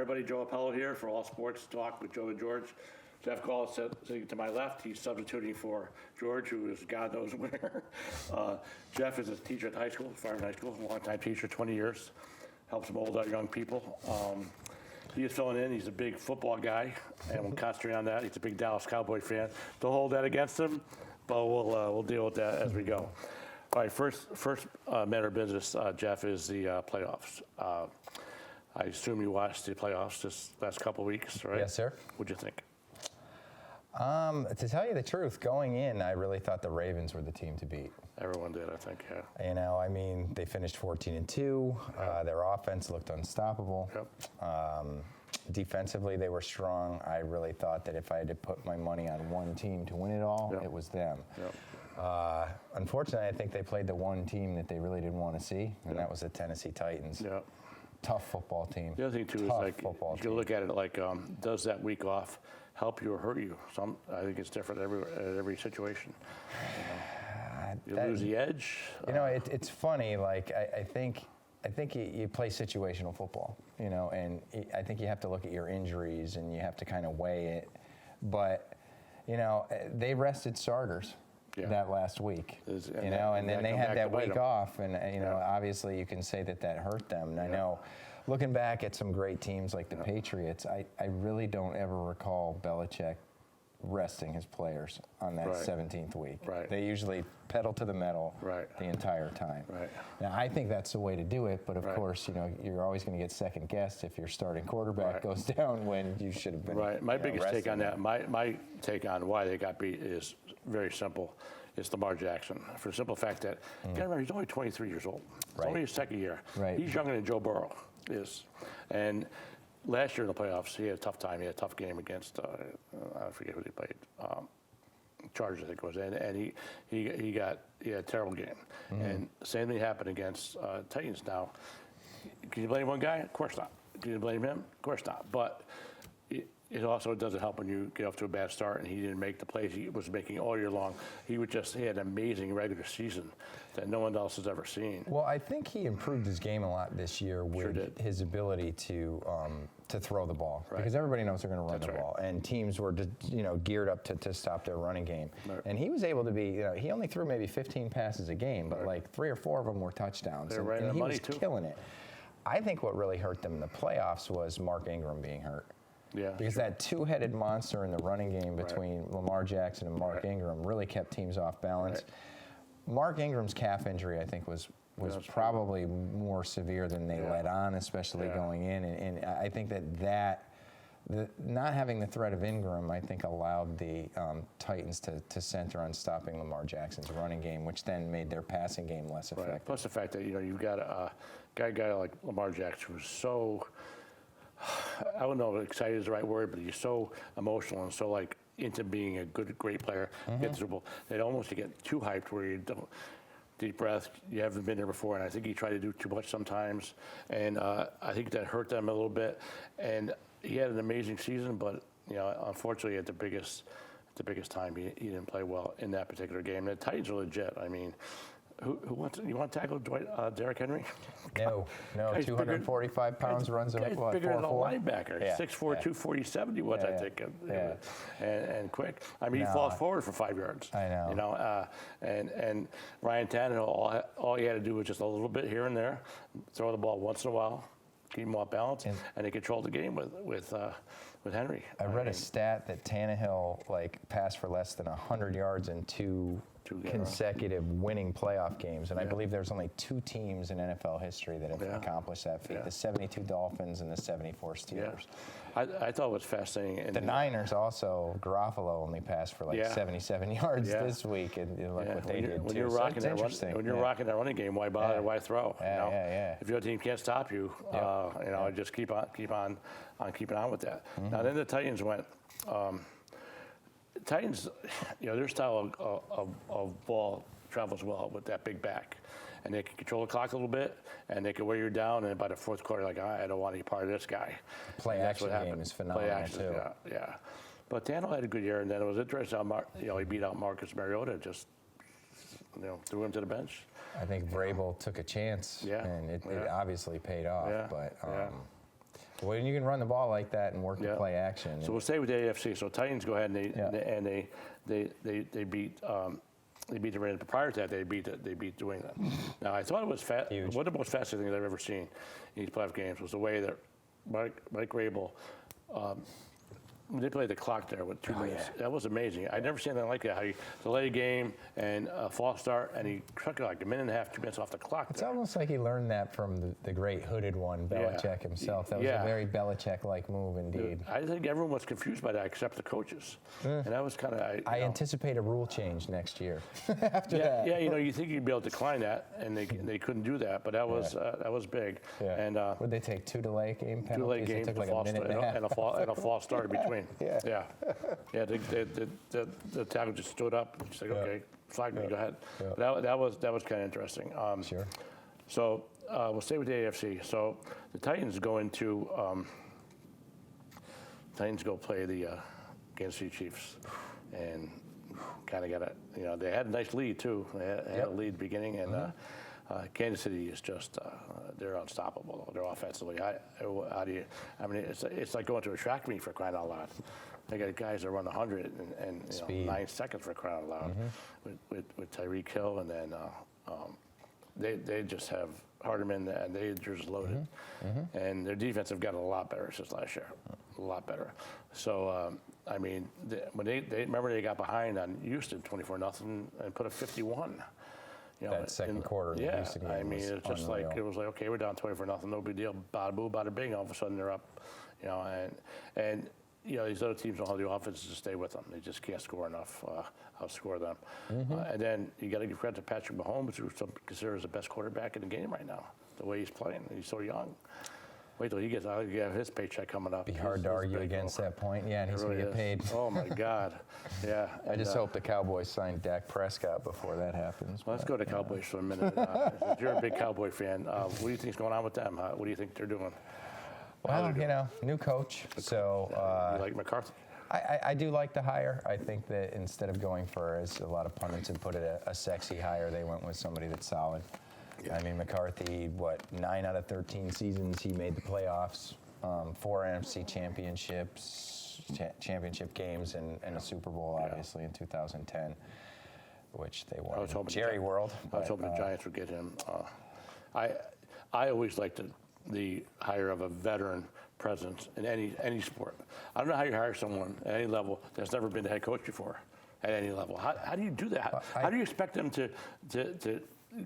everybody. Joe Appello here for All Sports Talk with Joe and George. Jeff Gall is sitting to my left. He's substituting for George, who is God knows where. Jeff is a teacher at high school, Fire High School, a long-time teacher, 20 years. Helps mold our young people. He is filling in. He's a big football guy, and we'll concentrate on that. He's a big Dallas Cowboy fan. Don't hold that against him, but we'll deal with that as we go. All right, first matter of business, Jeff, is the playoffs. I assume you watched the playoffs this last couple of weeks, right? Yes, sir. What'd you think? To tell you the truth, going in, I really thought the Ravens were the team to beat. Everyone did, I think, yeah. You know, I mean, they finished 14-2. Their offense looked unstoppable. Yep. Defensively, they were strong. I really thought that if I had to put my money on one team to win it all, Yep. it was them. Yep. Unfortunately, I think they played the one team that they really didn't want to see, and Yep. that was the Tennessee Titans. Yep. Tough football team. The other thing, too, is like, you look at it like, does that week off help you or hurt you? I think it's different at every situation. You lose the edge. You know, it's funny. Like I think you play situational football. You know, and I think you have to look at your injuries and you have to kind of weigh it. But you know, they rested starters. Yeah. That last week, you know, and then they had that week off, and you know, obviously you can say that hurt them. And I know, looking back at some great teams like the Patriots, I really don't ever recall Belichick resting his players on that 17th week. Right. They usually pedal to the metal the entire time. Right. Now, I think that's the way to do it, but of course, you know, you're always going to get second guessed if your starting quarterback goes down when you should have been. Right. My biggest take on that, my take on why they got beat is very simple. It's Lamar Jackson, for the simple fact that, you gotta remember, he's only 23 years old. It's only his second year. Right. He's younger than Joe Burrow is. And last year in the playoffs, he had a tough time. He had a tough game against, I forget who they played, Chargers, I think it was. And he had a terrible game. And same thing happened against Titans. Now, can you blame one guy? Of course not. Can you blame him? Of course not. But it also doesn't help when you get off to a bad start, and he didn't make the plays he was making all year long. He had an amazing regular season that no one else has ever seen. Well, I think he improved his game a lot this year with his ability to throw the ball, because everybody knows they're going to run the ball, and teams were geared up to stop their running game. And he was able to be, you know, he only threw maybe 15 passes a game, but like 3 or 4 of them were touchdowns, and he was killing it. I think what really hurt them in the playoffs was Mark Ingram being hurt. Yeah, because that two-headed monster in the running game between Lamar Jackson and Mark Ingram really kept teams off balance. Mark Ingram's calf injury, I think, was probably more severe than they let on, especially going in. And I think that not having the threat of Ingram, I think, allowed the Titans to center on stopping Lamar Jackson's running game, which then made their passing game less effective. Plus the fact that, you know, you've got a guy like Lamar Jackson who's so, I don't know if excited is the right word, but he's so emotional and so like into being a great player. Get Super They almost get too hyped where you don't deep breath. You haven't been there before, and I think he tried to do too much sometimes, and I think that hurt them a little bit. And he had an amazing season, but you know, unfortunately, at the biggest time, he didn't play well in that particular game. And the Titans are legit. I mean, who wants? You want to tackle Derrick Henry? No, 245 pounds, runs at what? Bigger than a 4'4"? linebacker. 6'4", 247 he was, I think. And quick. I mean, he falls forward for 5 yards. I know. You know, and Ryan Tannehill, all he had to do was just a little bit here and there, throw the ball once in a while, keep him off balance, and they controlled the game with Henry. I read a stat that Tannehill passed for less than 100 yards in two consecutive winning playoff games, and I believe there's only 2 teams in NFL history that have accomplished that feat: the 72 Dolphins and the 74 Steelers. I thought it was fascinating. And the Niners also, Garofalo only passed for 77 yards this week, and look what they did when too. You're rocking when you're rocking that running game, why bother? Why throw? If your team can't stop you, you know, just keep on keeping on with that. Now then the Titans went. Titans, you know, their style of ball travels well with that big back, and they can control the clock a little bit, and they can wear you down. And by the fourth quarter, like, I don't want any part of this guy. Play action game is phenomenal too. Yeah. But Tannehill had a good year, and then it was interesting how he beat out Marcus Mariota, just threw him to the bench. I think Vrabel took a chance, and it obviously paid off. But when you can run the ball like that and work the play action. So we'll stay with the AFC. So Titans go ahead and they beat the Rams. Prior to that, they beat New England. Now I thought it was one of the most fascinating things I've ever seen in these playoff games was the way that Mike Rabel manipulated the clock there with 2 minutes. That was amazing. I'd never seen anything like that. How he delayed a game and a false start, and he took like a minute and a half, 2 minutes off the clock. It's almost like he learned that from the great hooded one, Belichick himself. That was a very Belichick-like move indeed. I think everyone was confused by that except the coaches. And that was kind of... I anticipate a rule change next year after that. Yeah, you think you'd be able to decline that, and they couldn't do that, but that was big. Yeah. And would they take 2 delay game penalties? 2 delay games, took like a minute and a false start in between. Yeah. The tackle just stood up. He's like, okay, flag me, go ahead. Yeah. That was kind of interesting. Sure. So we'll stay with the AFC. So the Titans go play the Kansas City Chiefs, and kind of got a they had a nice lead too. They had a lead beginning, and Kansas City is just they're unstoppable. They're offensively. How do you? I mean, it's like going to a track meet for crying out loud. They got guys that run 100 and 9 seconds for crying out loud with Tyreek Hill, and then they just have Hardeman, and they're just loaded. And their defense have gotten a lot better since last year, a lot better. So I mean, when they remember they got behind on Houston 24-0 and put a 51. That second quarter. Yeah, I mean, it's just unreal. Like it was like, okay, we're down 24-0, no big deal. Bada boo, bada bing. All of a sudden they're up, and these other teams don't have the offenses to stay with them. They just can't score enough, outscore them. And then you got to give credit to Patrick Mahomes, who's considered as the best quarterback in the game right now. The way he's playing, he's so young. Wait till he gets out. He'll have his paycheck coming up. Be hard to argue against that point. Yeah, and he's going to get paid. Oh my God. Yeah. I just hope the Cowboys sign Dak Prescott before that happens. Well, let's go to Cowboys for a minute. You're a big Cowboy fan. What do you think's going on with them? What do you think they're doing? Well, new coach. So you like McCarthy? I do like the hire. I think that instead of going for, as a lot of pundits have put it, a sexy hire, they went with somebody that's solid. Yeah. I mean, McCarthy, 9 out of 13 seasons he made the playoffs, 4 NFC championships, championship games, and a Super Bowl, obviously, in 2010, which they won. Jerry World. I was hoping the Giants would get him. I always liked the hire of a veteran presence in any sport. I don't know how you hire someone at any level that's never been the head coach before, at any level. How do you do that? How do you expect them to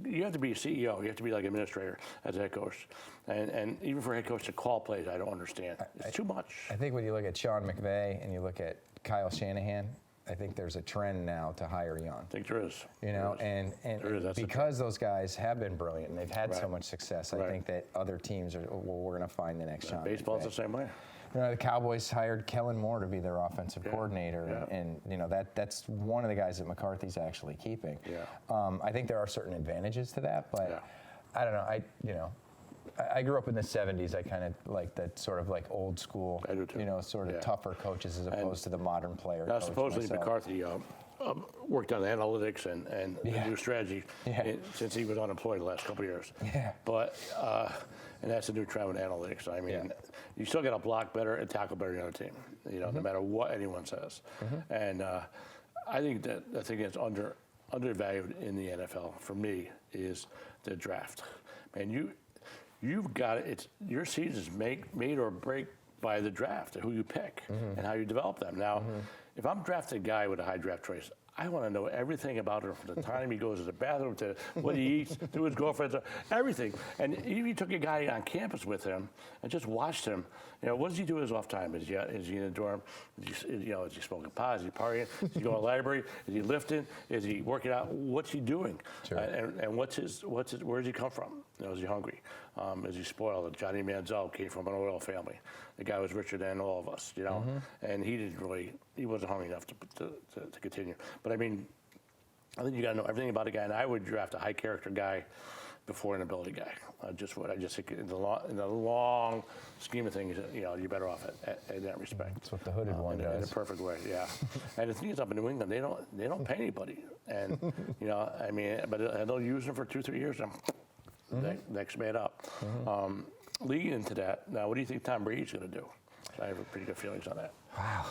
you have to be a CEO. You have to be like an administrator as a head coach. And even for a head coach to call plays, I don't understand. It's too much. I think when you look at Sean McVay and you look at Kyle Shanahan, I think there's a trend now to hire young. I think there is. And because those guys have been brilliant and they've had so much success, I think that other teams are, we're going to find the next Sean Baseball's McVay. the same way. The Cowboys hired Kellen Moore to be their offensive coordinator, and that's one of the guys that McCarthy's actually keeping. I think there are certain advantages to that, but I don't know. I grew up in the 70s. I kind of like that sort of like old school, sort of tougher coaches as opposed to the modern player. Now, supposedly McCarthy worked on analytics and new strategy since he was unemployed the last couple of years. But and that's a new trend with analytics. I mean, you still got to block better and tackle better than the other team. No matter what anyone says. And I think that the thing that's undervalued in the NFL for me is the draft. Man, you've got it. It's your season's made or break by the draft, who you pick and how you develop them. Now, if I'm drafting a guy with a high draft choice, I want to know everything about him from the time he goes to the bathroom to what he eats, to his girlfriends, everything. And if you took a guy on campus with him and just watched him, what does he do in his off time? Is he in a dorm? Is he smoking pot? Is he partying? Is he going to the library? Is he lifting? Is he working out? What's he doing? Sure. And where does he come from? Is he hungry? Is he spoiled? Johnny Manziel came from an oil family. The guy was richer than all of us, and he wasn't hungry enough to continue. But I mean, I think you got to know everything about a guy, and I would draft a high character guy before an ability guy. I just think in the long scheme of things, you're better off in that respect. That's what the hooded one does. In a perfect way, yeah. And the thing is, up in New England, they don't pay anybody, and I mean, but they'll use them for 2-3 years. And next man up. leading into that, now what do you think Tom Brady's going to do? I have pretty good feelings on that. Wow,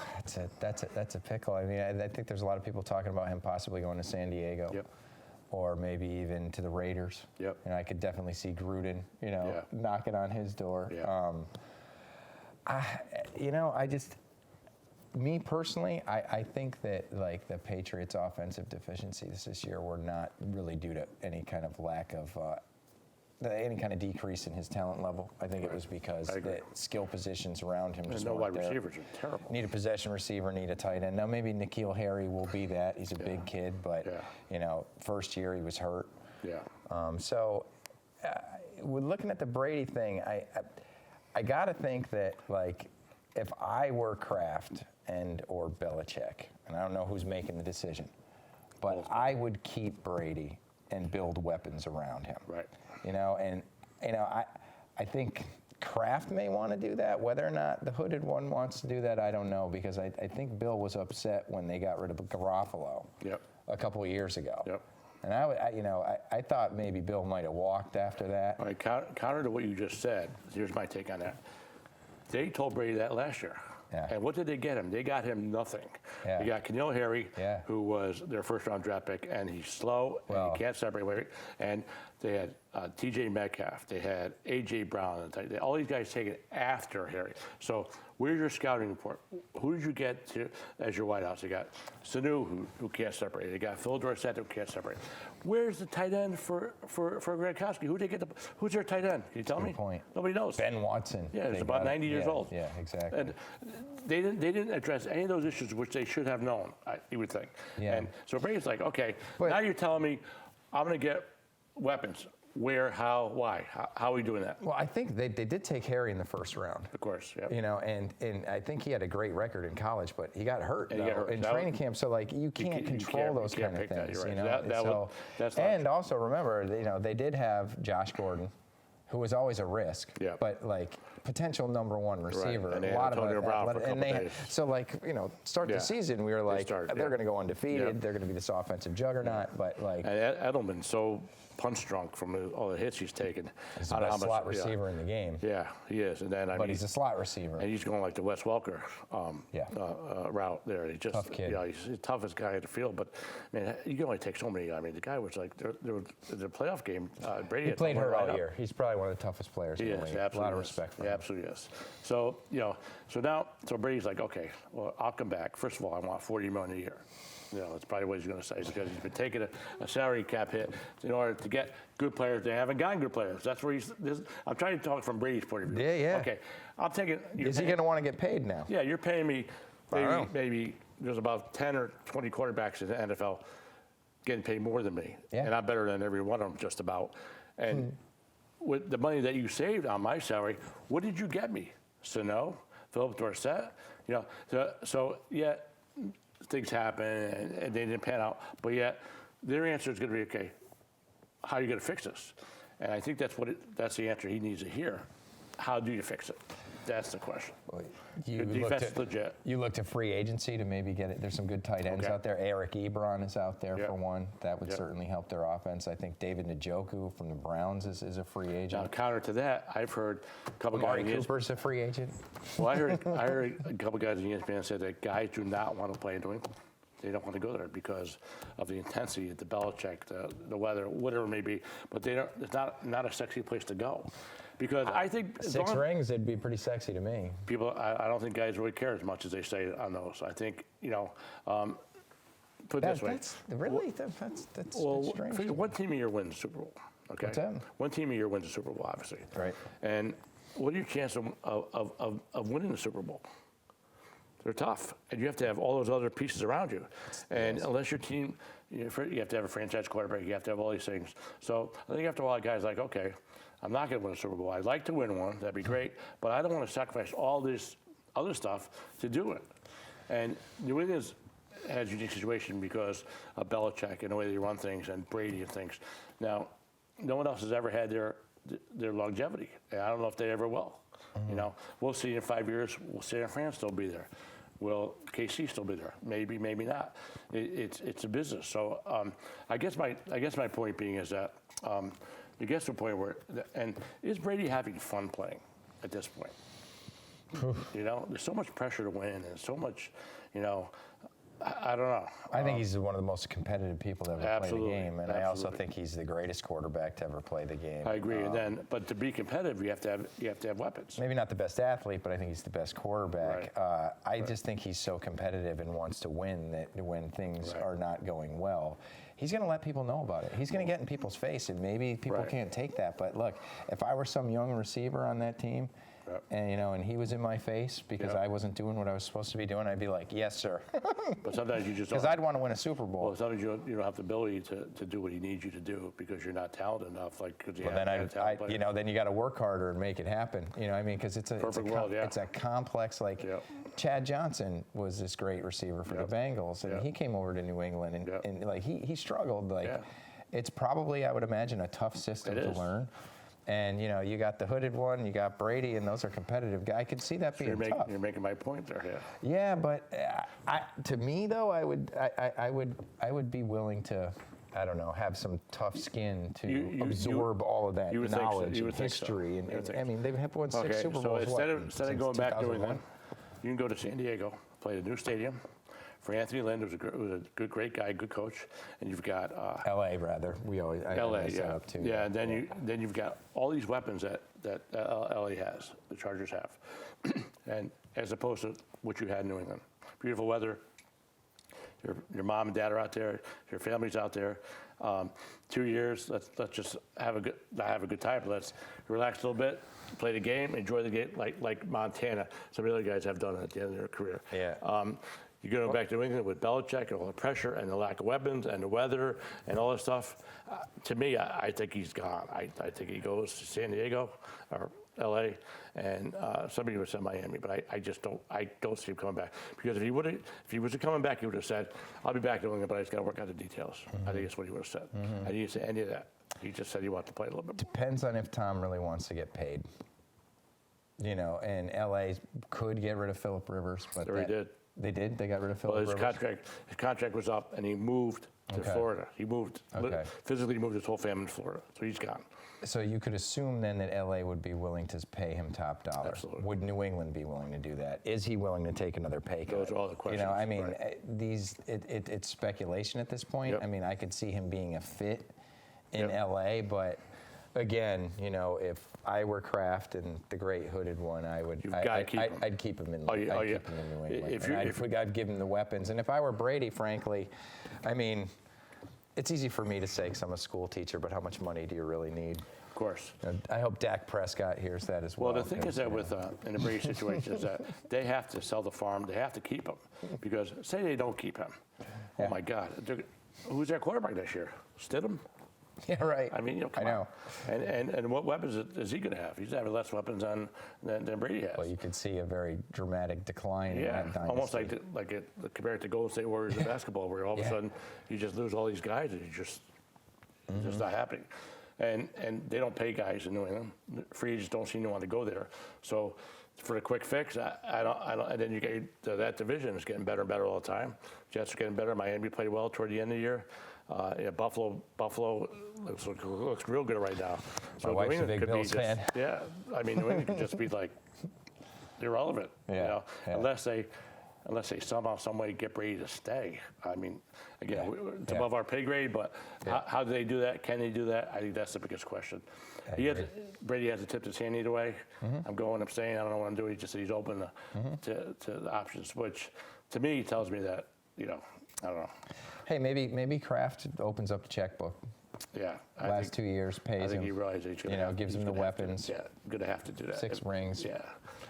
that's a pickle. I mean, I think there's a lot of people talking about him possibly going to San Diego. Yep. Or maybe even to the Raiders. Yep. I could definitely see Gruden, knocking on his door. Yeah. Me personally, I think that like the Patriots' offensive deficiencies this year were not really due to any kind of lack of any kind of decrease in his talent level. I think it was because the skill positions around him just no wide weren't there. receivers are terrible. Need a possession receiver, need a tight end. Now maybe N'Keal Harry will be that. He's a big kid, but first year he was hurt. Yeah. We're looking at the Brady thing. I got to think that like if I were Kraft or Belichick, and I don't know who's making the decision, but I would keep Brady and build weapons around him. Right. I think Kraft may want to do that. Whether or not the hooded one wants to do that, I don't know, because I think Bill was upset when they got rid of Garofalo a couple of years ago. Yep. And I thought maybe Bill might have walked after that. All right, counter to what you just said, here's my take on that. They told Brady that last year. Yeah. And what did they get him? They got him nothing. Yeah. They got N'Keal Harry, Yeah. who was their first-round draft pick, and he's slow, and he can't separate away. And they had T.J. Metcalf. They had A.J. Brown. All these guys taken after Harry. So where's your scouting report? Who did you get as your wideouts? You got Sanu, who can't separate. You got Phil Dorsett, who can't separate. Where's the tight end for Gronkowski? Who's their tight end? Can you tell me? Good point. Nobody knows. Ben Watson. Yeah, he's about 90 years old. Yeah, exactly. And they didn't address any of those issues, which they should have known, you would think. Yeah. And so Brady's like, okay, But now you're telling me I'm going to get weapons. Where, how, why? How are we doing that? Well, I think they did take Harry in the first round. Of course, yeah. And I think he had a great record in college, but he got hurt, And he got hurt. in training camp. So like you can't control those you can't kind of pick that, things. you're right. You know? That's not and true. also remember, they did have Josh Gordon, who was always a risk, Yeah. but like potential number one receiver. And they a had lot Antonio of Brown for a couple days. So like start Yeah. the season, we were like they're yeah. going to go undefeated. Yeah. They're going to be this offensive juggernaut. But like And Edelman's so punch drunk from all the hits he's taken. he's the best slot receiver in the game. Yeah, he is. And then But he's a slot receiver. And he's going like the Wes Welker route there. He just Tough kid. Yeah, he's the toughest guy in the field. But man, you can only take so many. I mean, the guy was like the playoff game. Brady He had played someone hurt all right up. year. He's probably one of the toughest players He in the is, league. absolutely. A lot of is. respect for He him. absolutely is. So so Brady's like, okay, well, I'll come back. First of all, I want $40 million a year. That's probably what he's going to say, because he's been taking a salary cap hit in order to get good players. They haven't gotten good players. That's where I'm trying to talk from Brady's point of view. Yeah. Okay, I'm taking. Is he going to want to get paid now? Yeah, you're paying me I don't know. maybe there's about 10 or 20 quarterbacks in the NFL getting paid more than me. Yeah. And I'm better than every one of them just about. And with the money that you saved on my salary, what did you get me? Sano, Philip Dorsett? So yet things happen and they didn't pan out. But yet their answer is going to be, okay, how are you going to fix this? And I think that's the answer he needs to hear. How do you fix it? That's the question. You The defense is legit. You look to free agency to maybe get it. There's some good tight ends Okay. out there. Eric Ebron is out there Yep. for one. That would Yep. certainly help their offense. I think David Njoku from the Browns is a free Now, agent. counter to that, I've heard a couple Amari guys. Cooper's a free agent. Well, I heard a couple guys in ESPN said that guys do not want to play in New England. They don't want to go there because of the intensity, the Belichick, the weather, whatever it may be. But they don't. It's not a sexy place to go, because I think as 6 long as rings, it'd be pretty sexy to me. people, I don't think guys really care as much as they say on those. I think put it this way. That's really that's Well, strange. figure one team a year wins the Super Bowl. Okay. What's that? One team a year wins the Super Bowl, obviously. Right. And what are your chances of winning the Super Bowl? They're tough, and you have to have all those other pieces around you. And unless your team, you have to have a franchise quarterback, you have to have all these things. So I think after a while, guys are like, okay, I'm not going to win a Super Bowl. I'd like to win one, that'd be great, but I don't want to sacrifice all this other stuff to do it. And New England has a unique situation because of Belichick and the way they run things, and Brady and things. Now, no one else has ever had their longevity, and I don't know if they ever will. We'll see in 5 years. Will San Fran still be there? Will KC still be there? Maybe, maybe not. It's a business. So I guess my point being is that it gets to a point where, and is Brady having fun playing at this point? You know, there's so much pressure to win and so much, you know, I don't know. I think he's one of the most competitive people to ever play the Absolutely, game, and I also absolutely. think he's the greatest quarterback to ever play the game. I agree. And then, but to be competitive, you have to have weapons. Maybe not the best athlete, but I think he's the best quarterback. Right. I just think he's so competitive and wants to win that when things Right. are not going well, he's going to let people know about it. He's going to get in people's face, and maybe people Right. can't take that. But look, if I were some young receiver on that team, Yep. and you know, and he was in my face because Yep. I wasn't doing what I was supposed to be doing, I'd be like, "Yes, sir," But sometimes you just because don't. I'd want to win a Super Bowl. Well, sometimes you don't have the ability to do what he needs you to do because you're not talented enough. Like, because you Well, have then talent players. you know, then you got to work harder and make it happen. You know, what I mean, because it's a Perfect world, yeah. it's a complex. Like Yep. Chad Johnson was this great receiver for Yep. the Bengals, and Yep. he came over to New England, and, Yep. and like he struggled. Like Yeah. it's probably, I would imagine, a tough system It to is. learn. And you know, you got the hooded one, you got Brady, and those are competitive guys. I could see that being tough. You're making my point there, yeah. Yeah, but to me though, I would be willing to, I don't know, have some tough skin to You- absorb all of that you would think so. knowledge You and would think so. history. You would And think I so. mean, they have won 6 Okay, Super so Bowls. instead what, of since going back to New 2001? England, you can go to San Diego, play the new stadium. For Anthony Lynn, who's a good, great guy, good coach, and you've got L.A. rather. We always I LA, mess that yeah, up too. yeah, and then you've got all these weapons that LA has, the Chargers have, and as opposed to what you had in New England, beautiful weather. Your mom and dad are out there, your family's out there. 2 years, let's just have a good time. Let's relax a little bit, play the game, enjoy the game, like Montana. Some of the other guys have done at the end of their career. Yeah. You go back to New England with Belichick and all the pressure and the lack of weapons and the weather and all this stuff. To me, I think he's gone. I think he goes to San Diego or L.A. and somebody would say Miami, but I just don't see him coming back because if he was coming back, he would have said, "I'll be back to New England, but I just got to work out the details." I think that's what he would have said. I didn't say any of that. He just said he wanted to play a little bit more. Depends on if Tom really wants to get paid. You know, and L.A. could get rid of Phillip Rivers, but They already did. They did. They got rid of Well, Phillip his Rivers. contract was up, and he moved to Okay. Florida. He moved Okay. physically moved his whole family to Florida, so he's gone. So you could assume then that LA would be willing to pay him top dollar. Absolutely. Would New England be willing to do that? Is he willing to take another pay cut? Those are all the You know, questions, I mean, right. it's speculation at this point. Yep. I mean, I could see him being a fit in Yep. LA, but again, you know, if I were Kraft and the great hooded one, You've gotta keep him. I'd keep him in. Oh, yeah, I'd keep him in New England. If And you- I'd give him the weapons. And if I were Brady, frankly, I mean, it's easy for me to say because I'm a school teacher, but how much money do you really need? Of course. And I hope Dak Prescott hears that as well. Well, the thing is 'cause, that you know, with in the Brady situation is that they have to sell the farm. They have to keep him because say they don't keep him. Yeah. Oh my God, who's their quarterback this year? Stidham? yeah, right. I mean, you know, come I know. on. And what weapons is he going to have? He's having less weapons than Brady has. Well, you could see a very dramatic decline Yeah, in that dynasty. almost compared to Golden State Warriors in basketball, where all of a Yeah. sudden you just lose all these guys and it's just not happening. And they don't pay guys in New England. Free agents don't seem to want to go there. So for the quick fix, I don't. And then you get that division is getting better and better all the time. Jets are getting better. Miami played well toward the end of the year. Yeah, Buffalo looks real good right now. So My wife's New a England big could be Bills fan. Yeah, I mean New England could just be like irrelevant. You Yeah, know, yeah. unless they somehow, some way get Brady to stay. I mean, again, it's Yeah. above our pay grade, but Yeah. how do they do that? Can they do that? I think that's the biggest question. Brady has to tip his hand either way. I'm staying. I don't know what I'm doing. He just said he's open to the options, which to me tells me that, you know, I don't know. Hey, maybe Kraft opens up the checkbook. Yeah. Last 2 years pays I think he him. realizes he's going You know, gives him the weapons. Yeah, going to have to do that. 6 rings. Yeah.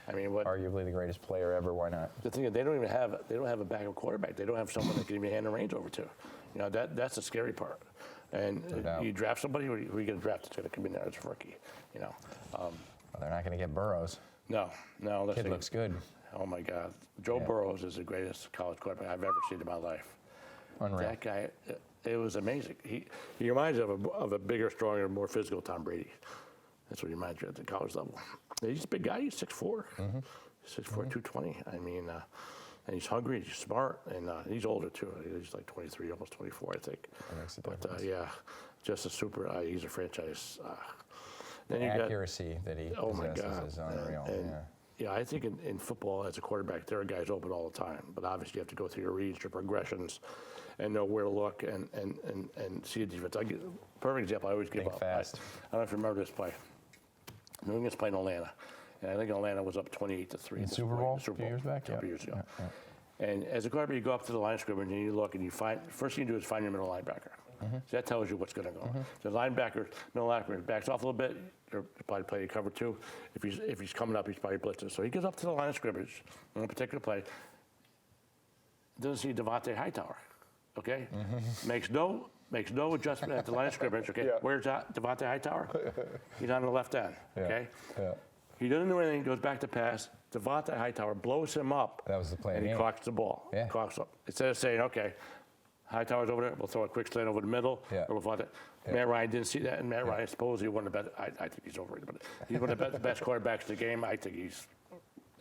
I mean, what? Arguably the greatest player ever. Why not? The thing is, they don't have a backup quarterback. They don't have someone that can even hand the reins over to. You know, that's the scary part. And doubt. you draft somebody, who are you going to draft that's going to come in there as a rookie? You know, Well, they're not going to get Burrows. no. Let's Kid looks good. Oh my God, Joe Burrows is the greatest college quarterback I've ever seen in my life. Unreal. That guy, it was amazing. He reminds me of a bigger, stronger, more physical Tom Brady. That's what he reminds me at the college level. He's a big guy. He's 6'4", 6'4", 220. I mean, and he's hungry. He's smart, and he's older too. He's like 23, almost 24, I think. That makes a But difference. yeah, just a super. He's a franchise. The Then you accuracy that he oh my possesses God, is unreal. and, Yeah. yeah, I think in football as a quarterback, there are guys open all the time, but obviously you have to go through your reads, your progressions, and know where to look and see a defense. I give perfect example. I always give Think up. fast. I don't know if you remember this play. New England's playing Atlanta, and I think Atlanta was up 28-3. In Super Bowl, a few years back? a couple Yeah. years ago. Yeah. And as a quarterback, you go up to the line of scrimmage and you look and you find, first thing you do is find your middle linebacker. So that tells you what's going to go. The linebacker, middle linebacker backs off a little bit. You're probably playing cover two. If he's coming up, he's probably blitzing. So he goes up to the line of scrimmage on a particular play. Doesn't see Devontae Hightower. Okay, makes no adjustment at the line of scrimmage. Okay, where's that Devontae Hightower? He's on the left end. Okay. Yeah. He doesn't do anything, goes back to pass. Devontae Hightower blows him up. That was the play. And he cocks the ball. Yeah. Cocks up. Instead of saying, okay, Hightower's over there, we'll throw a quick slant over the middle. Yeah. Or we'll Matt Ryan didn't see that, and Matt Ryan supposedly one of the best. I think he's overrated, but he's one of the best quarterbacks in the game. I think he's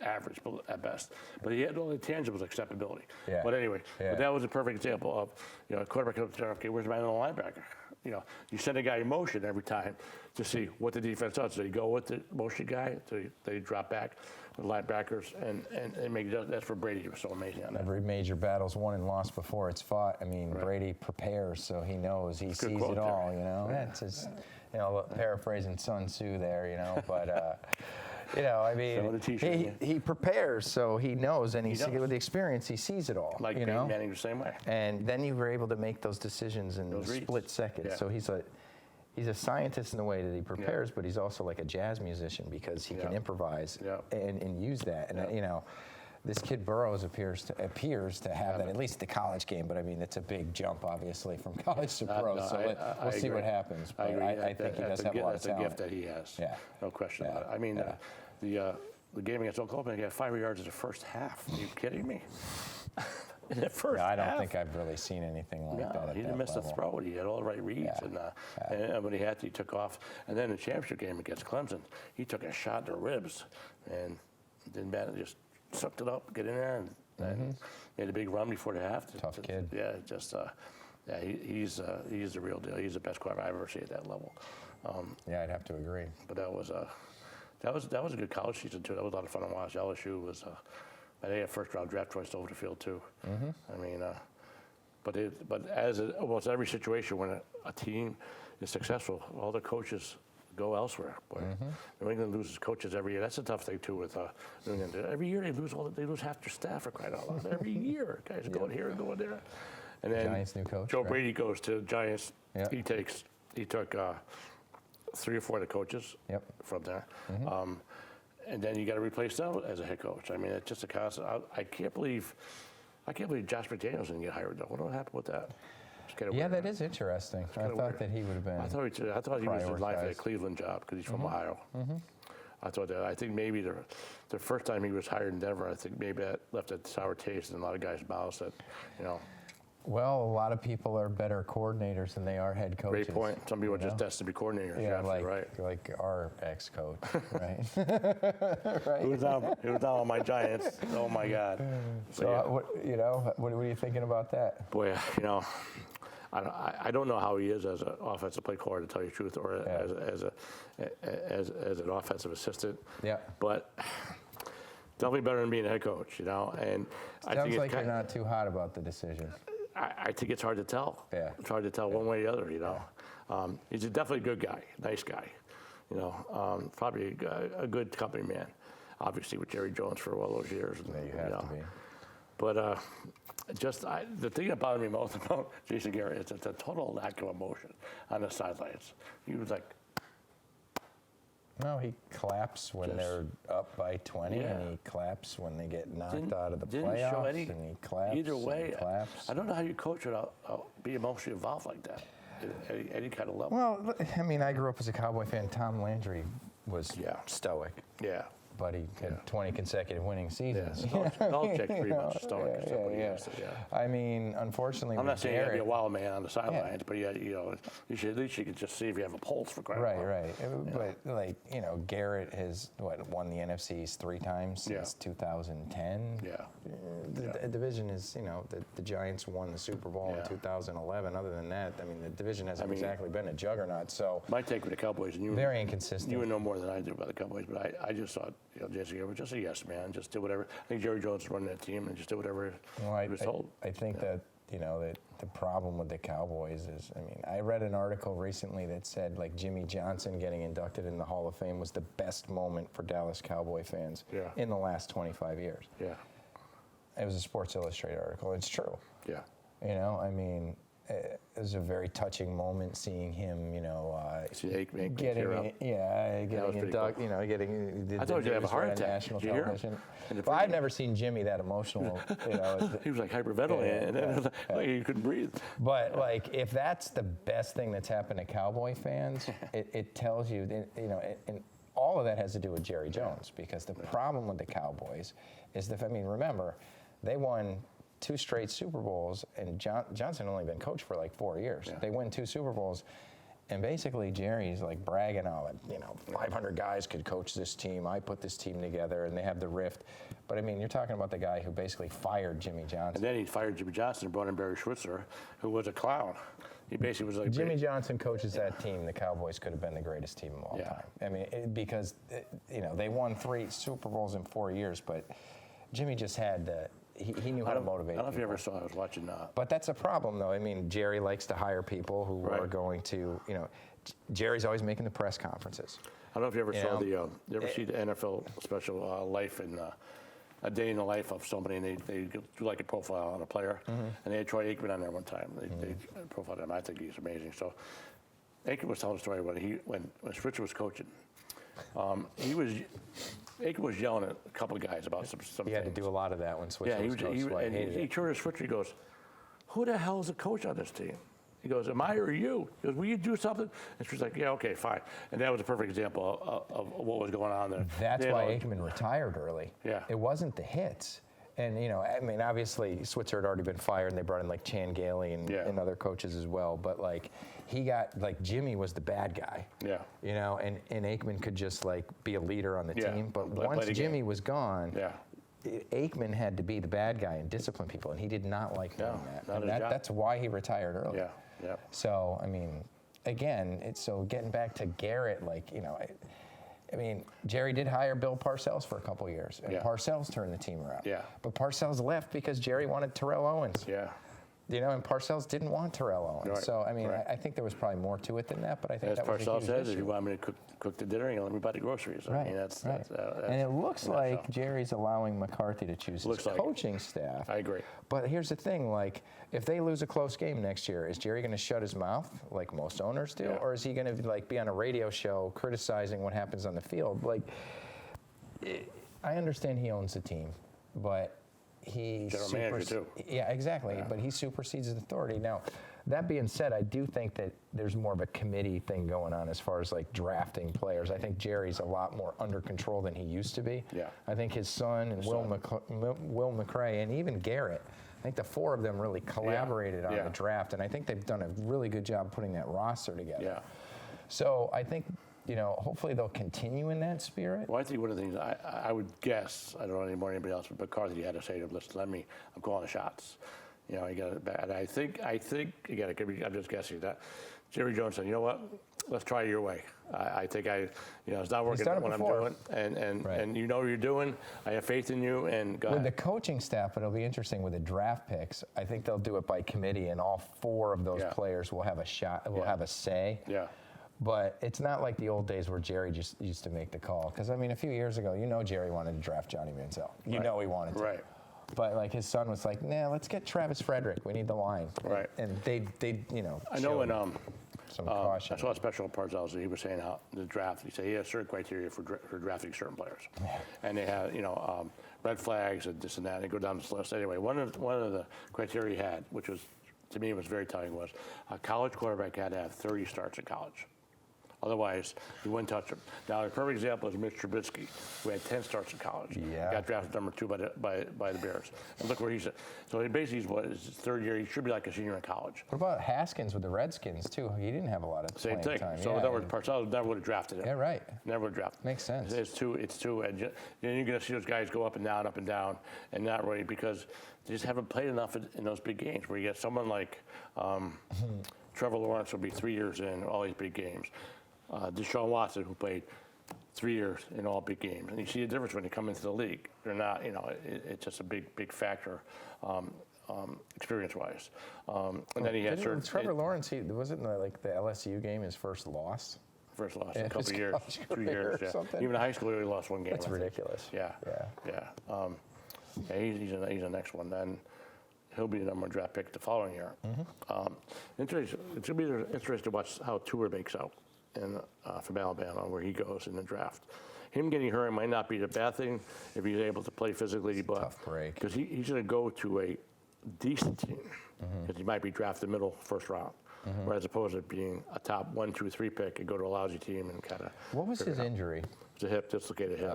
average at best. But he had all the tangibles, acceptability. Yeah. But anyway, Yeah. but that was a perfect example of, a quarterback comes to, okay, where's my middle linebacker? You send a guy in motion every time to see what the defense does. So you go with the motion guy, so they drop back with linebackers, and make that's where Brady was so amazing on that. Every major battle's won and lost before it's fought. I mean, Brady prepares, so he knows, he sees quote it all, there. That's just, paraphrasing Sun Tzu there, but, I mean, he prepares, so he knows, and with the experience, he sees it all, Like Peyton Manning the same way. And then you were able to make those decisions in a split second. Yeah. So he's a scientist in the way that he prepares, but he's also like a jazz musician because he can improvise and use that. And this kid Burrows appears to have that, at least the college game. But I mean, it's a big jump, obviously, from college to pro. So we'll see what happens. But I think he does have a lot of talent. That's a gift that he has. Yeah. No question about it. I mean, the game against Oklahoma, he got 5 yards in the first half. Are you kidding me? In the first half. I don't think I've really seen anything like that. He didn't miss a throw. He had all the right reads, and when he had to, he took off. And then the championship game against Clemson, he took a shot in the ribs, and didn't matter. Just sucked it up, get in there, and made a big run before the half. Tough kid. Yeah, he's the real deal. He's the best quarterback I've ever seen at that level. I'd have to agree. But that was a good college season too. That was a lot of fun to watch. LSU was. They had first-round draft choice over the field too. I mean, but as almost every situation when a team is successful, all the coaches go elsewhere. Boy, New England loses coaches every year. That's a tough thing too with New England. Every year they lose half their staff for crying out loud. Every year, guys going here and going there. And then Giants' new coach. Joe Brady goes to Giants. Yeah. He took 3 or 4 of the coaches from there. And then you got to replace them as a head coach. I mean, it's just a constant. I can't believe Josh McDaniels didn't get hired though. What happened with that? Yeah, that is interesting. I thought that he would have been. I thought he was in line for the Cleveland job because he's from Ohio. I thought that. I think maybe the first time he was hired in Denver, I think maybe that left a sour taste in a lot of guys' mouths that, Well, a lot of people are better coordinators than they are head coaches. Great point. Some people are just destined to be coordinators. Yeah, like our ex-coach, right? Right. He was down on my Giants. Oh my God. So what are you thinking about that? Boy, I don't know how he is as an offensive play caller, to tell you the truth, or as an offensive assistant. Yeah. But definitely better than being a head coach, And I think sounds like you're not too hot about the decision. I think it's hard to tell. Yeah. It's hard to tell one way or the other, He's definitely a good guy, nice guy, probably a good company man, obviously with Jerry Jones for all those years. Yeah, you have to be. But the thing that bothered me most about Jason Garrett is the total lack of emotion on the sidelines. He was like, no, he claps when they're up by 20, and he claps when they get knocked out of the playoffs, and he claps. Either way, and claps. I don't know how you coach without be emotionally involved like that at any kind of level. Well, I mean, I grew up as a Cowboy fan. Tom Landry was stoic. Yeah. but he had 20 consecutive winning seasons. Belichick's pretty much a story. I mean, unfortunately, I'm not saying you have to be a Garrett, wild man on the sidelines, but you should at least you can just see if you have a pulse for crying out loud. right. But like Garrett has won the NFCs 3 times since 2010. The division is the Giants won the Super Bowl in 2011. Other than that, I mean the division hasn't exactly been a juggernaut. So my take with the Cowboys, and you very inconsistent. You would know more than I do about the Cowboys, but I just thought Jesse Garrett was just a yes man, just did whatever. I think Jerry Jones was running that team and just did whatever he was told. I think that that the problem with the Cowboys is, I mean, I read an article recently that said like Jimmy Johnson getting inducted in the Hall of Fame was the best moment for Dallas Cowboy fans in the last 25 years. Yeah. It was a Sports Illustrated article. It's true. Yeah. I mean, it was a very touching moment seeing him, see Aikman getting inducted, cool. getting. I thought he would have a heart attack. National Did you hear him? television. Well, I've never seen Jimmy that emotional. He was like hyperventilating, and then like he couldn't breathe. But like, if that's the best thing that's happened to Cowboy fans, it tells you, and all of that has to do with Jerry Jones, because the problem with the Cowboys is remember, they won 2 straight Super Bowls, and Johnson only been coach for like 4 years. They win 2 Super Bowls, and basically Jerry's like bragging on it. 500 guys could coach this team. I put this team together, and they have the rift. But I mean, you're talking about the guy who basically fired Jimmy Johnson. And then he fired Jimmy Johnson and brought in Barry Schweitzer, who was a clown. He basically was like Jimmy Johnson coaches that team. The Cowboys could have been the greatest team of all time. I mean, because they won 3 Super Bowls in 4 years, but Jimmy just had the. He knew how to motivate. I don't know if you people. ever saw. I was watching. But that's a problem, though. I mean, Jerry likes to hire people who are going to, Jerry's always making the press conferences. I don't know if you ever saw you ever see the NFL special life in a day in the life of somebody, and they do like a profile on a player, and they had Troy Aikman on there one time. They profiled him. I think he's amazing. So Aikman was telling a story when Switzer was coaching. Aikman was yelling at a couple of guys about some He had things. to do a lot of that when Switzer was coach. He turned to Switzer. He goes, "Who the hell is the coach on this team?" He goes, "Am I or you?" He goes, "Will you do something?" And she's like, "Yeah, okay, fine." And that was a perfect example of what was going on there. That's why Aikman retired early. Yeah. It wasn't the hits. And, I mean, obviously, Switzer had already been fired, and they brought in, like, Chan Gailey and other coaches as well. But, like, he got, like, Jimmy was the bad guy. Yeah. And Aikman could just, like, be a leader on the team. But once Jimmy was gone, Aikman had to be the bad guy and discipline people, and he did not like doing that. And that's why he retired early. Yeah. So, I mean, again, getting back to Garrett, like, I mean, Jerry did hire Bill Parcells for a couple years, and Parcells turned the team around. Yeah. But Parcells left because Jerry wanted Terrell Owens. Yeah. And Parcells didn't want Terrell Owens. Right. So, I mean, I think there was probably more to it than that, but I think As that was a Parcells huge says, issue. if you want me to cook the dinner, you let me buy the groceries. Right, I mean, that's and it looks like Jerry's allowing McCarthy to choose his coaching staff. I agree. But here's the thing, like, if they lose a close game next year, is Jerry going to shut his mouth like most owners do? Or is he going to, like, be on a radio show criticizing what happens on the field? Like, I understand he owns the team, but he General manager too. Yeah, exactly. But he supersedes his authority. Now, that being said, I do think that there's more of a committee thing going on as far as like drafting players. I think Jerry's a lot more under control than he used to be. Yeah. I think his son and Will McRae and even Garrett, I think the 4 of them really collaborated on the draft, and I think they've done a really good job putting that roster together. Yeah. So I think, hopefully they'll continue in that spirit. Well, I think one of the things I would guess, I don't know any more than anybody else, but McCarthy had to say to him, "Listen, I'm calling the shots." You got it bad. And I think again, it could be, I'm just guessing that Jerry Jones said, "You know what? Let's try it your way. I think it's not working what I'm doing, and you know what you're doing. I have faith in you." And go with ahead. the coaching staff, it'll be interesting with the draft picks. I think they'll do it by committee, and all 4 of those players will have a shot. Will have a say. Yeah. But it's not like the old days where Jerry just used to make the call. Because, I mean, a few years ago, Jerry wanted to draft Johnny Manziel. He wanted to. Right. But, like, his son was like, "Nah, let's get Travis Frederick. We need the line." Right. And they I know when some caution. I saw a special Parcells, he was saying how the draft, he said he has certain criteria for drafting certain players. And they have, red flags and this and that, and they go down this list. Anyway, one of the criteria he had, which was, to me, was very telling, was a college quarterback had to have 30 starts in college. Otherwise, you wouldn't touch him. Now, a perfect example is Mitch Trubisky, who had 10 starts in college. Yeah. Got drafted number 2 by the Bears. And look where he's at. So he basically is his third year. He should be like a senior in college. What about Haskins with the Redskins, too? He didn't have a lot of Same playing thing. time. So yeah, in other words, Parcells never would have drafted him. yeah, right. Never would have drafted him. Makes sense. It's two. And you're going to see those guys go up and down, and not really because they just haven't played enough in those big games where you get someone like Trevor Lawrence will be 3 years in all these big games. Deshaun Watson, who played 3 years in all big games. And you see the difference when they come into the league. They're not, it's just a big factor experience-wise. And then he had certain... Trevor Lawrence, wasn't like the LSU game his first loss? First loss in a his couple of years, college 2 years. career or something. Even in high school, he only lost one game. That's I think. ridiculous. Yeah. He's the next one. Then he'll be the number 1 draft pick the following year. It's going to be interesting to watch how Tua makes out from Alabama, where he goes in the draft. Him getting hurt might not be the bad thing if he's able to play physically, but tough break. because he's going to go to a decent team, because he might be drafted middle first round. As opposed to being a top 1, 2, 3 pick and go to a lousy team and kind of. What was his injury? It's a hip, dislocated hip.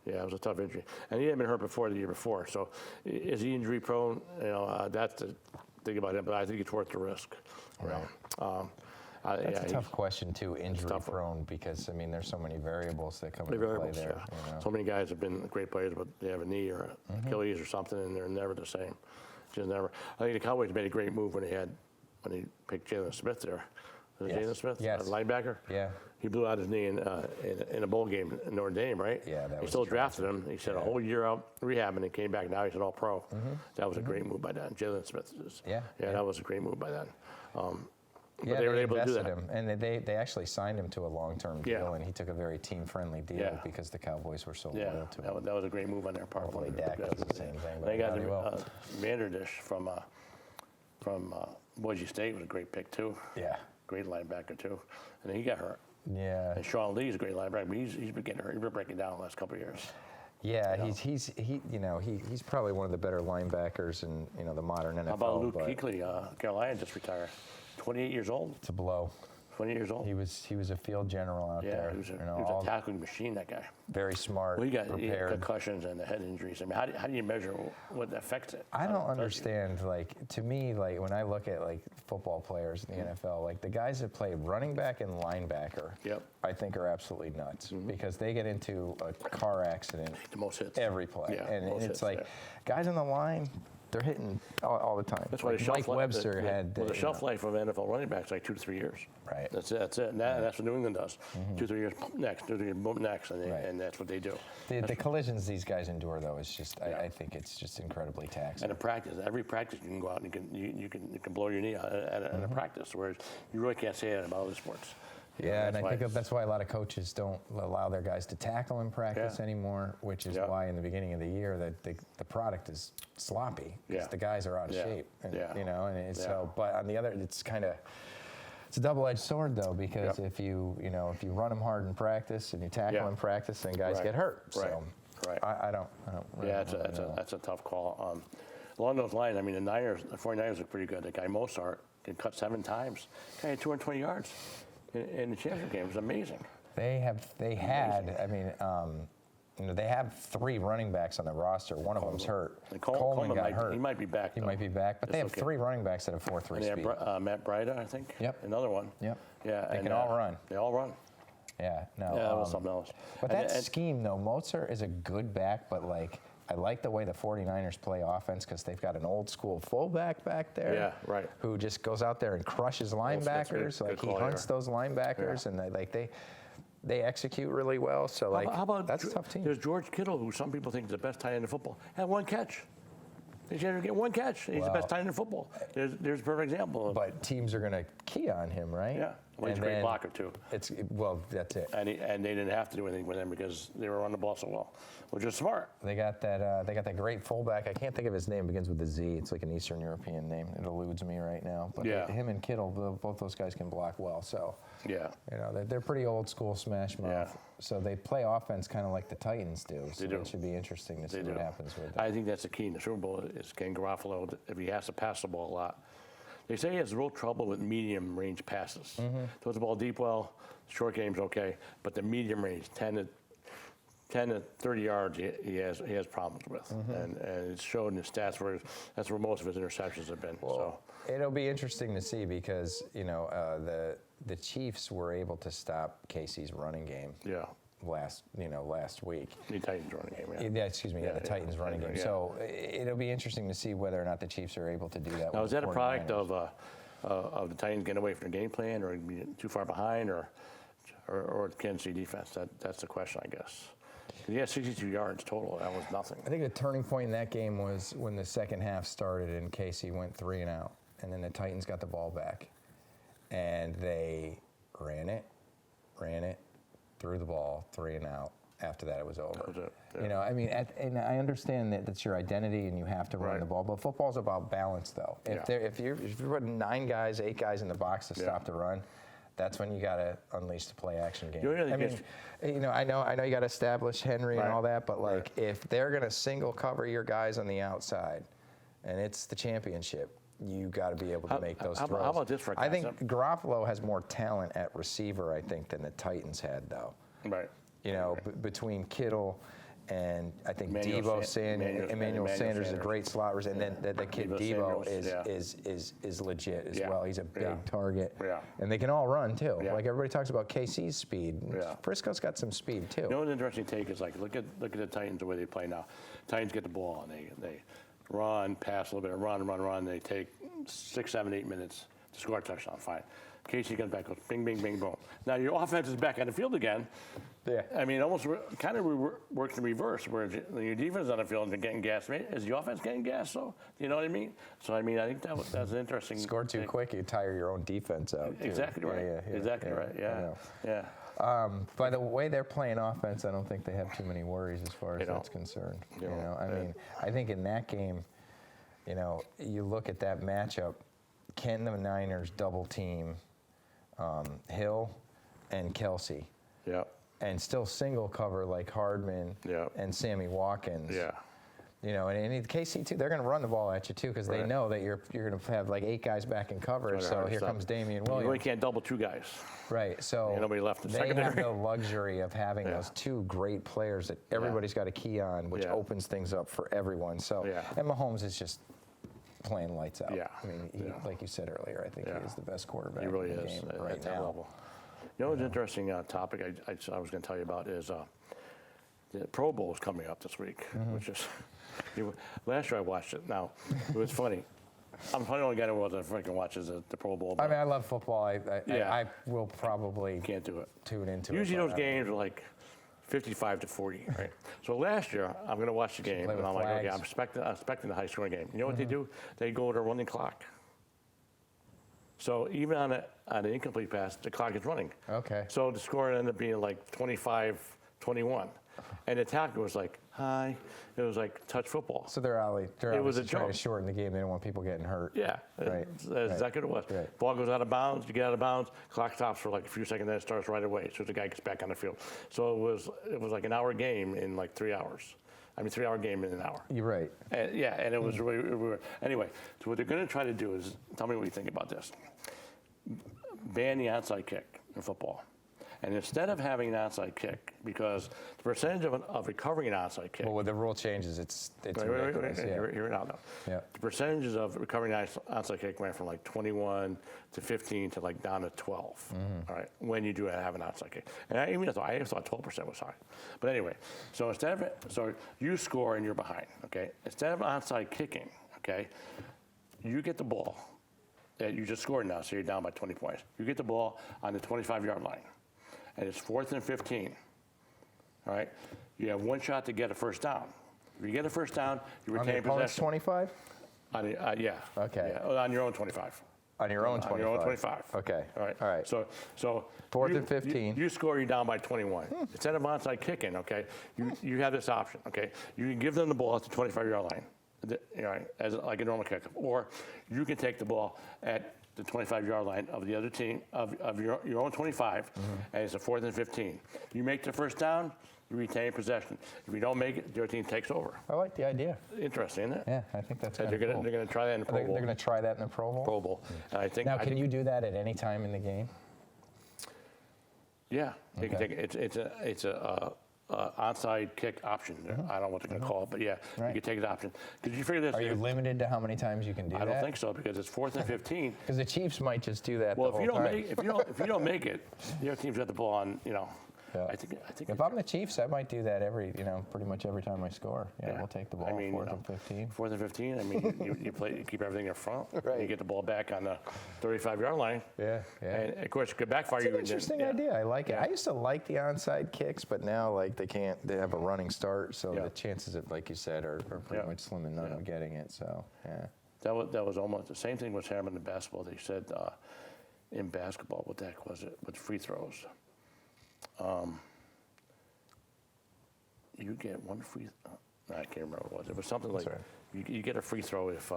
Yeah, it was a tough injury, and he hadn't been hurt before the year before. So, is he injury prone? That's the thing about him. But I think it's worth the risk. Right. That's a tough question too. Injury prone, because I mean, there's so many variables that come into play there. Yeah. So many guys have been great players, but they have a knee or Achilles or something, and they're never the same. Just never. I think the Cowboys made a great move when they picked Jalen Smith there. Was it Jalen Smith? Yes. A linebacker? Yeah. He blew out his knee in a bowl game in Notre Dame, right? Yeah, that He was still drafted him. He said a whole year out rehabbing and came back. Now he's an all-pro. That was a great move by then. Jalen Smith is. Yeah. That was a great move by then. Yeah, they were able to do that. him, and they actually signed him to a long-term deal, and he took a very team-friendly deal because the Cowboys were so loyal to him. That was a great move on their part. Hopefully Dak does the same thing. They got Vanderdish from Boise State was a great pick too. Yeah. Great linebacker too, and then he got hurt. Yeah. And Sean Lee's a great linebacker, but he's been getting hurt. He's been breaking down the last couple of years. Yeah, he's probably one of the better linebackers in the modern NFL. How about Luke Kuechly? Carolina just retired, 28 years old. It's a blow. 20 years old. He was a field general out there. He was a tackling machine, that guy. Very smart. Well, he got prepared. concussions and the head injuries. I mean, how do you measure what affects it? I don't understand. Like, to me, like when I look at like football players in the NFL, like the guys that play running back and linebacker, I think are absolutely nuts because they get into a car accident the most hits every play, and it's hits, like guys on the line. They're hitting all the time. That's why Mike Webster had. The shelf life of NFL running backs like 2 to 3 years. Right. That's it. And that's what New England does. 2 to 3 years next, 2 to 3 years next, and that's what they do. The collisions these guys endure, though, is just I think it's just incredibly taxing. And in practice, every practice you can go out and you can blow your knee out at a practice, whereas you really can't say that about other sports. Yeah, and I think that's why a lot of coaches don't allow their guys to tackle in practice anymore, which is why in the beginning of the year that the product is sloppy because the guys are out of shape. And, and it's so. But on the other, it's a double-edged sword though because if you run them hard in practice and you tackle in practice, then guys get hurt. So I don't. Really that's a tough call. Along those lines, I mean, the 49ers look pretty good. The guy Mostert can cut 7 times. Guy had 220 yards. In the championship game. It was amazing. They had. I mean, they have 3 running backs on the roster. One of them's hurt. Coleman got hurt. He might be back. He might be back, but they have 3 running backs that have 4.3 speed. They have Matt Breida, I think. Yep. Another one. Yep. Yeah. They can all run. They all run. Yeah. No. Yeah, that was something else. But that scheme, though, Mozart is a good back, but like. I like the way the 49ers play offense because they've got an old school fullback back there. Yeah, right. Who just goes out there and crushes linebackers. Like he hunts those linebackers, and they execute really well. So how about that's a tough team. There's George Kittle, who some people think is the best tight end in football. Had 1 catch. He's going to get 1 catch. He's the best tight end in football. There's a perfect example. But teams are going to key on him, right? Yeah. Well, he's a great blocker too. That's it. And they didn't have to do anything with him because they were on the ball so well, which is smart. They got that great fullback. I can't think of his name. Begins with a Z. It's like an Eastern European name. It eludes me right now. But him and Kittle, both those guys can block well. So they're pretty old school smash mouth. Yeah. So they play offense kind of like the Titans do. So it should be interesting to see what happens with them. I think that's the key in the Super Bowl is can Garoppolo, if he has to pass the ball a lot. They say he has real trouble with medium range passes. Throws the ball deep well, short game's okay, but the medium range, 10 to 30 yards, he has problems with, and it's showed in his stats where that's where most of his interceptions have been. Well, it'll be interesting to see because the Chiefs were able to stop Casey's running game. Yeah. Last week. The Titans running game, Yeah, excuse me, the Titans running game. Yeah. So it'll be interesting to see whether or not the Chiefs are able to do that. Now, with is that the a product 49ers. of the Titans getting away from their game plan, or being too far behind, or the Kansas City defense? That's the question, I guess. He had 62 yards total. That was nothing. I think the turning point in that game was when the second half started and Casey went 3 and out, and then the Titans got the ball back, and they ran it, threw the ball, 3 and out. After that, it was over. That was it, yeah. You know, I mean, and I understand that that's your identity and you have to run Right. the ball, but football's about balance, though. If you're putting 9 guys, 8 guys in the box to stop the run, that's when you got to unleash the play action game. I mean, I know you got to establish Henry and all that, but like if they're going to single cover your guys on the outside, and it's the championship, you got to be able to make those throws. How about this for a I think concept? Garoppolo has more talent at receiver, I think, than the Titans had, though. Right. You know, between Kittle and I think Emmanuel Emmanuel Sanders is a great slot receiver, and then the kid Emmanuel Devo Sanders, is legit as well. He's a big target, Yeah. and they can all run too. Yeah. Like everybody talks about KC's speed. Yeah. Frisco's got some speed too. You know, an interesting take is like look at the Titans the way they play now. Titans get the ball and they run, pass a little bit, run. They take 6, 7, 8 minutes to score a touchdown. Fine. Casey comes back, goes bing, bing, bing, boom. Now your offense is back on the field again. Yeah. I mean, almost kind of works in reverse, where when your defense is on the field and they're getting gas, is the offense getting gas? So you know what I mean? So I mean, I think that's an interesting. Score too quick, you tire your own defense out. Too. Exactly right. Exactly right. Yeah. By the way they're playing offense, I don't think they have too many worries as far as that's concerned. You know, I mean, I think in that game, you look at that matchup, can the Niners double team Hill and Kelsey? Yeah. And still single cover like Hardman and Sammy Watkins. Yeah. And in KC too, they're going to run the ball at you too because they know that you're going to have like 8 guys back in coverage. So here comes Damian Williams. You really can't double 2 guys. Right. So nobody left in they secondary. have the luxury of having those 2 great players that everybody's got a key on, which opens things up for everyone. So and Mahomes is just playing lights out. Yeah. I mean, like you said earlier, I think he is the best quarterback He really in the is game at right that now. level. You know, an interesting topic I was going to tell you about is the Pro Bowl is coming up this week, which is last year I watched it. Now it was funny. I'm probably the only guy in the world that freaking watches the Pro Bowl. I mean, I love football. I will probably can't do it. Tune into Usually it. those games are like 55 to 40, right? So last year I'm going to watch the game, and I'm like, okay, I'm expecting a high scoring game. You know what they do? They go to a running clock. So even on an incomplete pass, the clock is running. Okay. So the score ended up being like 25-21. And the attacker was like, hi. It was like touch football. So they're It was a obviously trying to joke. shorten the game. They don't want people getting hurt. Yeah, Right. That's exactly what it was. Right. Ball goes out of bounds, you get out of bounds, clock stops for like a few seconds, then it starts right away. So the guy gets back on the field. So it was like an hour game in like 3 hours. I mean, 3-hour game in an hour. You're right. And, and it was really. Anyway, so what they're going to try to do is, tell me what you think about this. Ban the onside kick in football. And instead of having an onside kick, because the percentage of recovering an onside kick. Well, with the rule changes, it's ridiculous. Hear it out now. Yeah. The percentages of recovering an onside kick went from like 21 to 15 to like down to 12. All right, when you do have an onside kick, and I thought 12% was high. But anyway, so so you score and you're behind. Okay, instead of onside kicking, okay, you get the ball. You just scored now, so you're down by 20 points. You get the ball on the 25-yard line, and it's 4th and 15. All right, you have 1 shot to get a first down. If you get a first down, you retain On the opponent's possession. 25? Yeah. Okay. Yeah, on your own 25. On your own 25? On your own 25. Okay. All right. All right. So 4th and 15. You score, you're down by 21. Instead of onside kicking, okay, you have this option, okay? You can give them the ball at the 25-yard line, as like a normal kickoff, or you can take the ball at the 25-yard line of the other team, of your own 25, and it's a 4th and 15. You make the first down, you retain possession. If you don't make it, the other team takes over. I like the idea. Interesting, isn't it? Yeah, I think that's They're kind of cool. going to try that in the Pro Bowl. They're going to try that in the Pro Bowl? Pro Bowl. I think. Now, can you do that at any time in the game? Yeah, you can Okay. take it. It's a onside kick option. I don't know what they're going to call it, but yeah, Right. you can take the option. Because you figure this. Are you limited to how many times you can do that? I don't think so, because it's 4th and 15. Because the Chiefs might just do that Well, the if whole you don't time. make if you don't make it, the other team's got the ball on. Yeah. I think. If I'm the Chiefs, I might do that pretty much every time I score. Yeah, we'll take the ball, 4th and 15. 4th and 15. I mean, you keep everything in front. Right. You get the ball back on the 35-yard line. Yeah. And of course, it could backfire It's you. an interesting idea. I like it. I used to like the onside kicks, but now they have a running start, so the chances of, like you said, are pretty much slim and none of getting it. So yeah. That was almost the same thing was happening in basketball. They said in basketball, what the heck was it? With free throws. You get one free. I can't remember what it was. It was something like you get a free throw if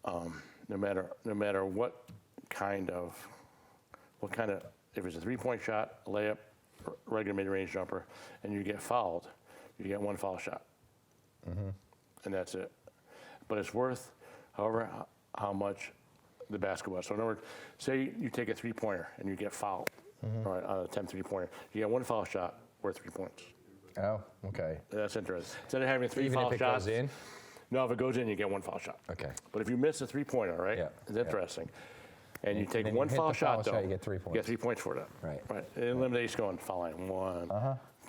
no matter what kind of if it's a 3-point shot, a layup, regular mid-range jumper, and you get fouled, you get one foul shot, and that's it. But it's worth, however, how much the basketball. So in other words, say you take a 3-pointer and you get fouled on a 10 3-pointer, you get one foul shot worth 3 points. Oh, okay. That's interesting. Instead of having 3 Even foul if it shots, goes in? No, if it goes in, you get one foul shot. Okay. But if you miss a 3-pointer, right? Yeah. It's interesting. And you take then you one hit foul the foul shot, though. shot, you get 3 points. You get 3 points for that. Right. It eliminates going foul line 1,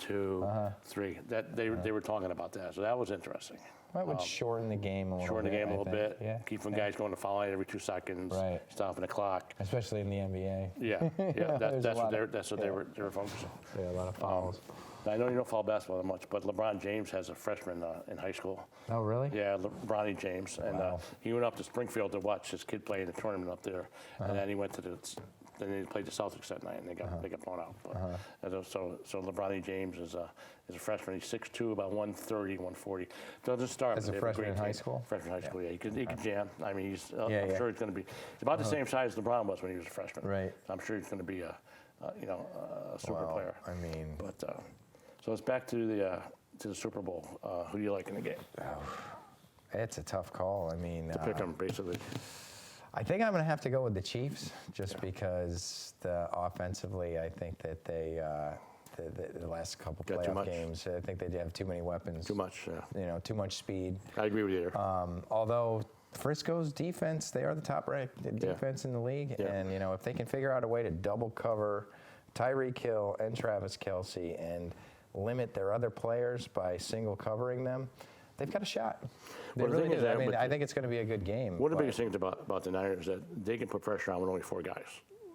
2, 3. That they were talking about that, so that was interesting. That would shorten the game a little bit. Shorten the game a little bit. Yeah. Keep from guys going to foul line every 2 seconds. Right. Stopping the clock. Especially in the NBA. Yeah. There's a That's what they were focusing. Yeah, a lot of fouls. I know you don't follow basketball that much, but LeBron James has a freshman in high school. Oh, really? Yeah, LeBron James, and he went up to Springfield to watch his kid play in the tournament up there, and then he went to then they played the Celtics that night, and they got blown out. But, so LeBron James is a freshman. He's 6'2", about 130, 140. Doesn't start As a they have freshman great in high team. school? Freshman in high school, yeah. He could jam. I mean, I'm Yeah. sure he's going to be. He's about the same size as LeBron was when he was a freshman. Right. I'm sure he's going to be a super player. I mean, But so it's back to the Super Bowl. Who do you like in the game? it's a tough call. I mean, Pick them basically. I think I'm going to have to go with the Chiefs just because offensively, I think that they the last couple Got too playoff much. games, I think they have too many weapons. Too much. Yeah. Too much speed. I agree with you there. Although Frisco's defense, they are the top-ranked defense in the league, Yeah. and if they can figure out a way to double cover Tyreek Hill and Travis Kelce and limit their other players by single covering them, they've got a shot. They Well, the really thing is do. that I mean, with I think it's going to be a good game. One of the but biggest things about the Niners is that they can put pressure on with only 4 guys.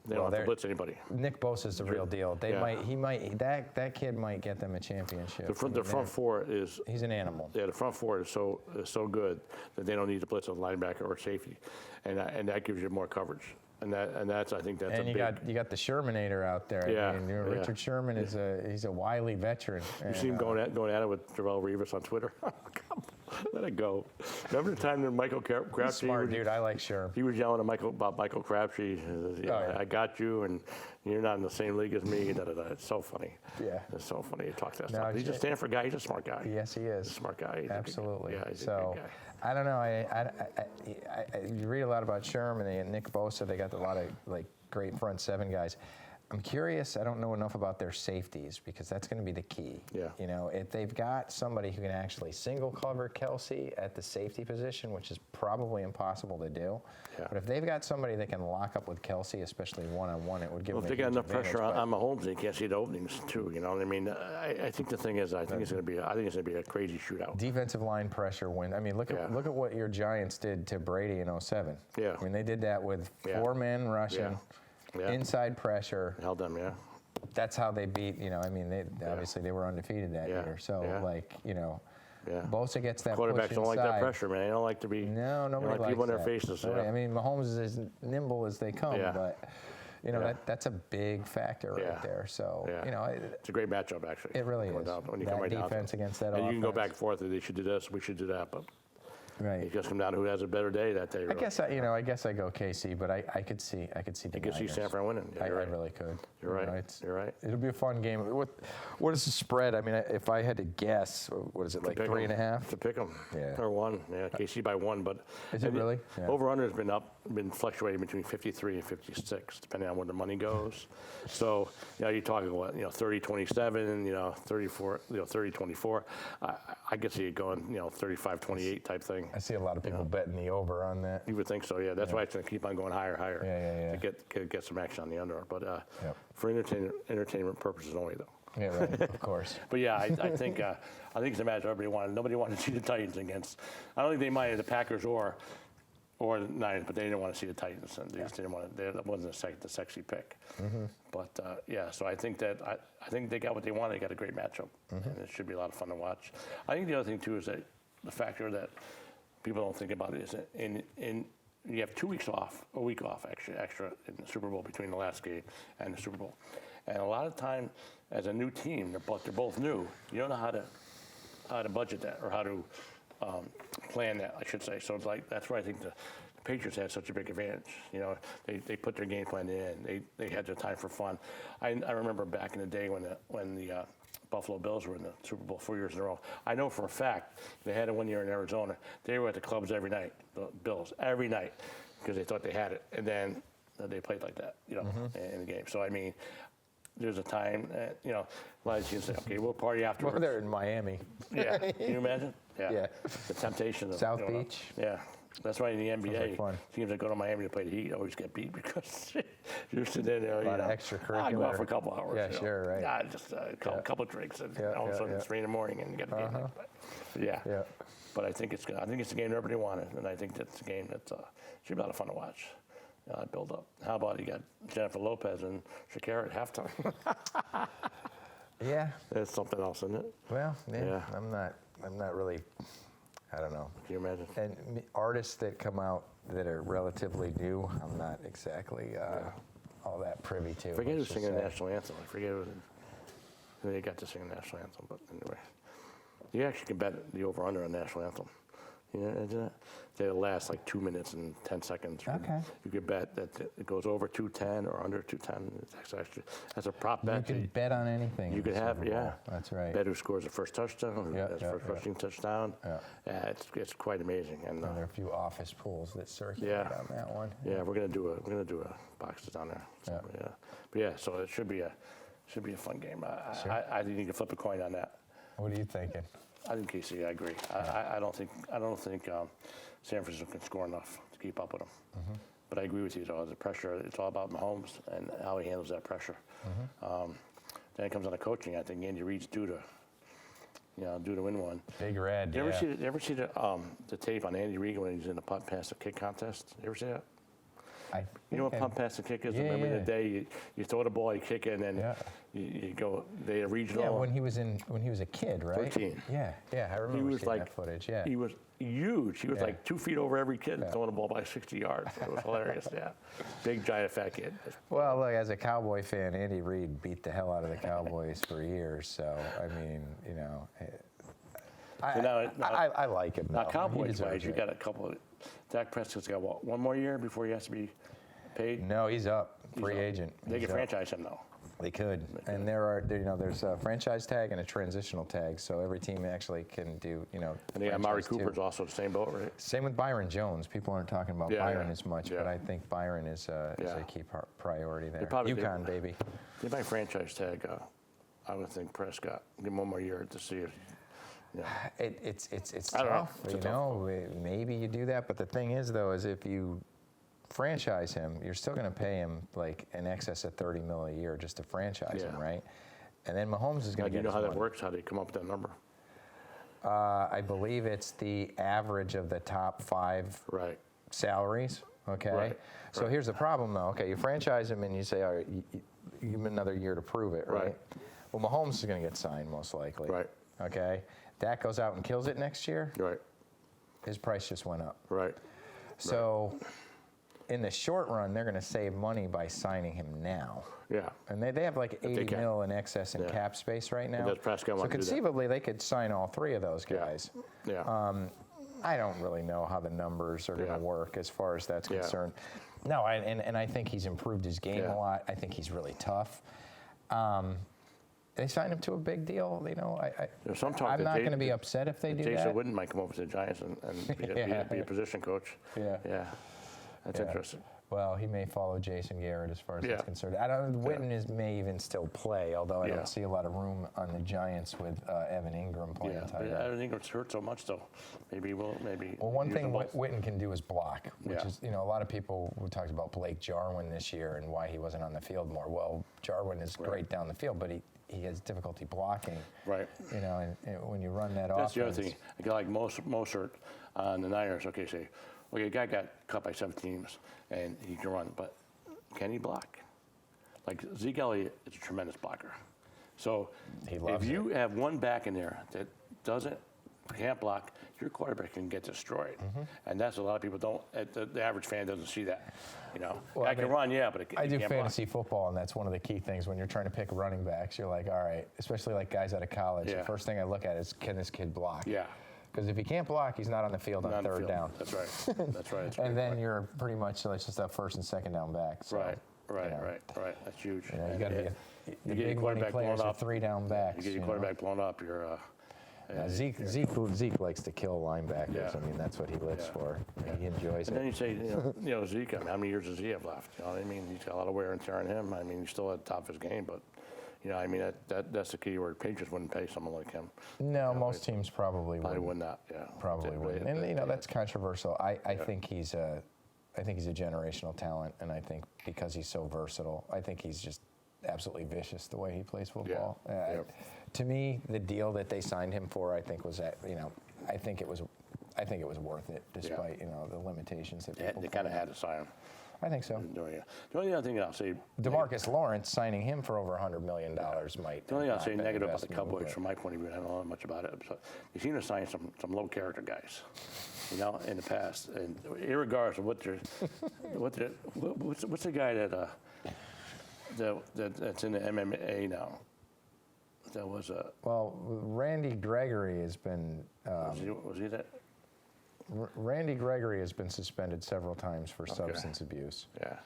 They Well, don't have they're- to blitz anybody. Nick Bosa's the real deal. That kid might get them a championship. The front four is He's an animal. the front four is so good that they don't need to blitz a linebacker or safety, and that gives you more coverage. And that's I think that's And a big. you got the Shermanator out there. Yeah, I mean, Richard Sherman he's a wily veteran. You see him going at it with Darrell Revis on Twitter. Come on, let it go. Remember the time that Michael Crabtree? He's smart, dude. I like Sherm. He was yelling at about Michael Crabtree. yeah. I got you, and you're not in the same league as me. Da, da, da. It's so funny. Yeah. It's so funny to talk that No, stuff. He's a Stanford guy. He's a smart guy. Yes, he is. He's a smart guy. He's a good guy. Absolutely. Yeah, he's a So, good guy. I don't know. You read a lot about Sherm and Nick Bosa. They got a lot of great front 7 guys. I'm curious. I don't know enough about their safeties because that's going to be the key. Yeah. If they've got somebody who can actually single cover Kelce at the safety position, which is probably impossible to do. Yeah. But if they've got somebody that can lock up with Kelce, especially one-on-one, it would give Well, them if a they got huge enough pressure advantage, on Mahomes, they can't see the openings too. You know what I mean? I think the thing is, I think it's going to be a crazy shootout. Defensive line pressure win. I mean, look at what your Giants did to Brady in 07. Yeah. I mean, they did that with 4 men rushing, Yeah. inside pressure. Held them, yeah. That's how they beat. Obviously they were undefeated that year. So Yeah. Bosa gets that Quarterbacks push don't like that inside. pressure, man. They don't like to be. No, nobody they don't like likes people in their that. faces. Nobody- Yeah. I mean, Mahomes is as nimble as they come, Yeah. but that's a big factor right there. So It's a great matchup, actually. it really When is. you that come right down to defense it. against that And you can go offense. back and forth. They should do this. We should do that. But Right. It just come down to who has a better day that day. I guess I guess I go KC, but I could see the I could see Niners. San Fran winning. Yeah, I you're right. really could. You're right. You're right. It'll be a fun game. What is the spread? I mean, if I had to guess, what is it, like 3.5? To pick them. Yeah. Or 1. Yeah, KC by 1. But Is it really? Yeah. Over-under has been fluctuating between 53 and 56, depending on where the money goes. So, you're talking what, 30-27, 34, 30-24. I could see it going, 35-28 type thing. I see a lot of people betting the over on that. You would think so, yeah. That's why it's going to keep on going higher. Yeah. To get some action on the under. But Yep. for entertainment purposes only, though. Yeah, right, of course. But yeah, I think it's a match nobody wanted to see the Titans against. I don't think they minded the Packers or the Niners, but they didn't want to see the Titans, and they just didn't want to. That wasn't the sexy pick. But so I think they got what they wanted. They got a great matchup, and it should be a lot of fun to watch. I think the other thing too is that the factor that people don't think about is in you have 2 weeks off, a week off actually extra in the Super Bowl between the last game and the Super Bowl, and a lot of time as a new team, they're both new. You don't know how to budget that or how to plan that, I should say. So it's like that's where I think the Patriots had such a big advantage. They put their game plan in. They had their time for fun. I remember back in the day when the Buffalo Bills were in the Super Bowl 4 years in a row. I know for a fact they had it 1 year in Arizona. They were at the clubs every night, the Bills, every night, because they thought they had it. And then they played like that, in the game. So, I mean, there's a time that, a lot of teams say, okay, we'll party afterwards. Well, they're in Miami. Yeah. Can you imagine? Yeah. The temptation of South Beach. Yeah. That's why in the NBA, like fun. teams that go to Miami to play the Heat always get beat because you're sitting there. A lot of extracurricular. I go out for a couple hours. Yeah, sure, right. Yeah, just a couple drinks, and all of a sudden it's 3 in the morning, and you get the game. But, Yeah. But I think it's good. I think it's a game everybody wanted, and I think that's a game that should be a lot of fun to watch. Build up. How about you got Jennifer Lopez and Shakira at halftime? Yeah. That's something else, isn't it? Well, Yeah. I'm not really. I don't know. Can you imagine? And artists that come out that are relatively new, I'm not exactly all that privy to. Forget who's let's just singing the say. national anthem. I forget who they got to sing the national anthem, but anyway. You actually can bet the over-under on national anthem. You know, they last like 2 minutes and 10 seconds. Okay. You could bet that it goes over 210 or under 210. It's actually, that's a prop bet. You can bet on anything. You in could the have, Super Bowl. yeah. That's right. Bet who scores the first touchdown, who has the first rushing touchdown. Yeah. It's quite amazing. And There are a few office pools that circulate Yeah. on that one. yeah, we're gonna do a boxes down there. So, Yeah. But yeah, so it should be a fun game. Sure. I think you can flip a coin on that. What are you thinking? I think KC. I agree. I don't think San Francisco can score enough to keep up with them. But I agree with you though. The pressure. It's all about Mahomes and how he handles that pressure. Then it comes on the coaching. I think Andy Reid's due to win one. Big Red. You ever see the tape on Andy Reid when he's in the punt, pass, and kick contest? You ever see that? You know what punt, pass, and kick is? Yeah, Remember yeah. the day you throw the ball, you kick it, and then you go. They regional. Yeah, when he was a kid, right? 13. Yeah, I remember He was seeing like that footage. Yeah. He was huge. He was Yeah. like 2 feet over every kid, throwing the ball by 60 yards. It was hilarious. Yeah, big giant fat kid. Well, look, as a Cowboy fan, Andy Reid beat the hell out of the Cowboys for years. So I mean, I like him. Now, though. He Cowboys deserves wise, you it. got a couple of. Dak Prescott's got what, 1 more year before he has to be paid? No, he's up. Free He's up. agent. They He's can up. franchise him though. They could, and there's a franchise tag and a transitional tag, so every team actually can do, And they got Amari franchise too. Cooper's also the same boat, right? Same with Byron Jones. People aren't talking about Yeah, Byron yeah, as much, yeah. but I think Byron is a key priority there. probably do. UConn, baby. They might franchise tag. I would think Prescott. Give him 1 more year to see if. Yeah. It's I don't know. tough, It's a you tough know. Maybe you do that, but the thing is, though, is if you franchise him, you're still going to pay him like in excess of $30 million a year just to franchise him, right? And then Mahomes is going to Do you get. know how that money. works? How do you come up with that number? I believe it's the average of the top 5 Right. salaries. Okay. Right, So here's the problem, though. Okay, you franchise him and you say, all right, you give him another year to prove it, right? Right. Well, Mahomes is going to get signed most likely. Right. Okay. Dak goes out and kills it next year. Right. His price just went up. Right. So in the short run, they're going to save money by signing him now. Yeah. And they have like 80 can. mil in excess in cap space right now. does Prescott So want to do that? conceivably, they could sign all 3 of those guys. Yeah. I don't really know how the numbers are going to work as far as that's Yeah. concerned. No, and I think he's improved his game a lot. I think he's really tough. They signed him to a big deal. You know, There's some talk I'm that not going to be upset if they do Jason that. Witten might come over to the Giants and be a position coach. Yeah. Yeah. That's interesting. Well, he may follow Jason Garrett as far as that's concerned. I don't. Witten may even still play, although I don't see a lot of room on the Giants with Evan Ingram playing tight end. Evan Ingram's hurt so much, though. Maybe we'll Well, one thing Witten can do is block, which is, you know, a lot of people who talked about Blake Jarwin this year and why he wasn't on the field more. Well, Jarwin is great down the field, but he has difficulty blocking. Right. You know, and when you run that That's offense. the other thing. A guy like Mostert on the Niners, okay, say, well, a guy got cut by 7 teams, and he can run, but can he block? Like, Zeke Elliott is a tremendous blocker. So if you have one back in there that can't block, your quarterback can get destroyed. And that's a lot of people don't, the average fan doesn't see that. You know, Well, I can run, but I do can't fantasy football, and that's one of the key things when you're trying to pick running backs. You're like, all right, especially like guys out of college, the first thing I look at is, can this kid block? Yeah. Because if he can't block, he's not on the field on third down. That's right. That's right. That's And then right. you're pretty much just a first and second down back. So, Right. That's huge. You know, you got to be the you get your big money quarterback players blown are up. 3 down backs. You get your quarterback blown up, you're Zeke likes to kill linebackers. Yeah. I mean, that's what he lives for. He enjoys And then it. you say, you know, Zeke, I mean, how many years does he have left? You know what I mean? He's got a lot of wear and tear on him. I mean, he's still at the top of his game, but, you know, I mean, that's the key where Patriots wouldn't pay someone like him. No, most teams probably Probably wouldn't. would not, yeah. Probably wouldn't. And, you know, that's controversial. I think he's a generational talent, and I think because he's so versatile, I think he's just absolutely vicious the way he plays football. To me, the deal that they signed him for, I think was I think it was worth it, despite you know the limitations that people. They kind of had to sign him. I think so. The only other thing I'll say, DeMarcus Lawrence signing him for over $100 million might. the only thing I'll say not be negative about best the move, Cowboys, but- from my point of view, I don't know much about it, but they seem to sign some low character guys, you know, in the past, and irregardless of what's the guy that's in the MMA now? That was Well, Randy Gregory has been. was he that? Randy Gregory has been suspended several times for substance abuse. Yeah.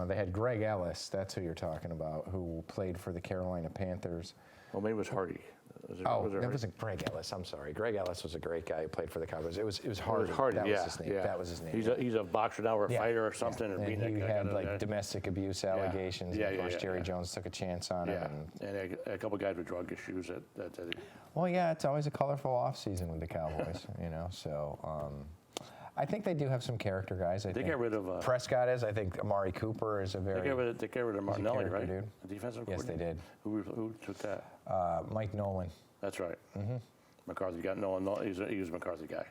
They had Greg Ellis, that's who you're talking about, who played for the Carolina Panthers. Well, maybe it was Hardy. That wasn't Greg Ellis. I'm sorry. Greg Ellis was a great guy who played for the Cowboys. It was Hardy. Hardy, that yeah, was his name. yeah. That was his name. He's a boxer now or a fighter or something. And he had like domestic abuse allegations. And of course, Jerry Jones took a chance on him. And a couple guys with drug issues. Well, yeah, it's always a colorful offseason with the Cowboys, you know. So I think they do have some character guys. They got rid of Prescott is. I think Amari Cooper is a very. They got rid of Martinelli, right? Dude. The defensive Yes, they coordinator? did. Who took that? Mike Nolan. That's right. McCarthy got Nolan. He was a McCarthy guy.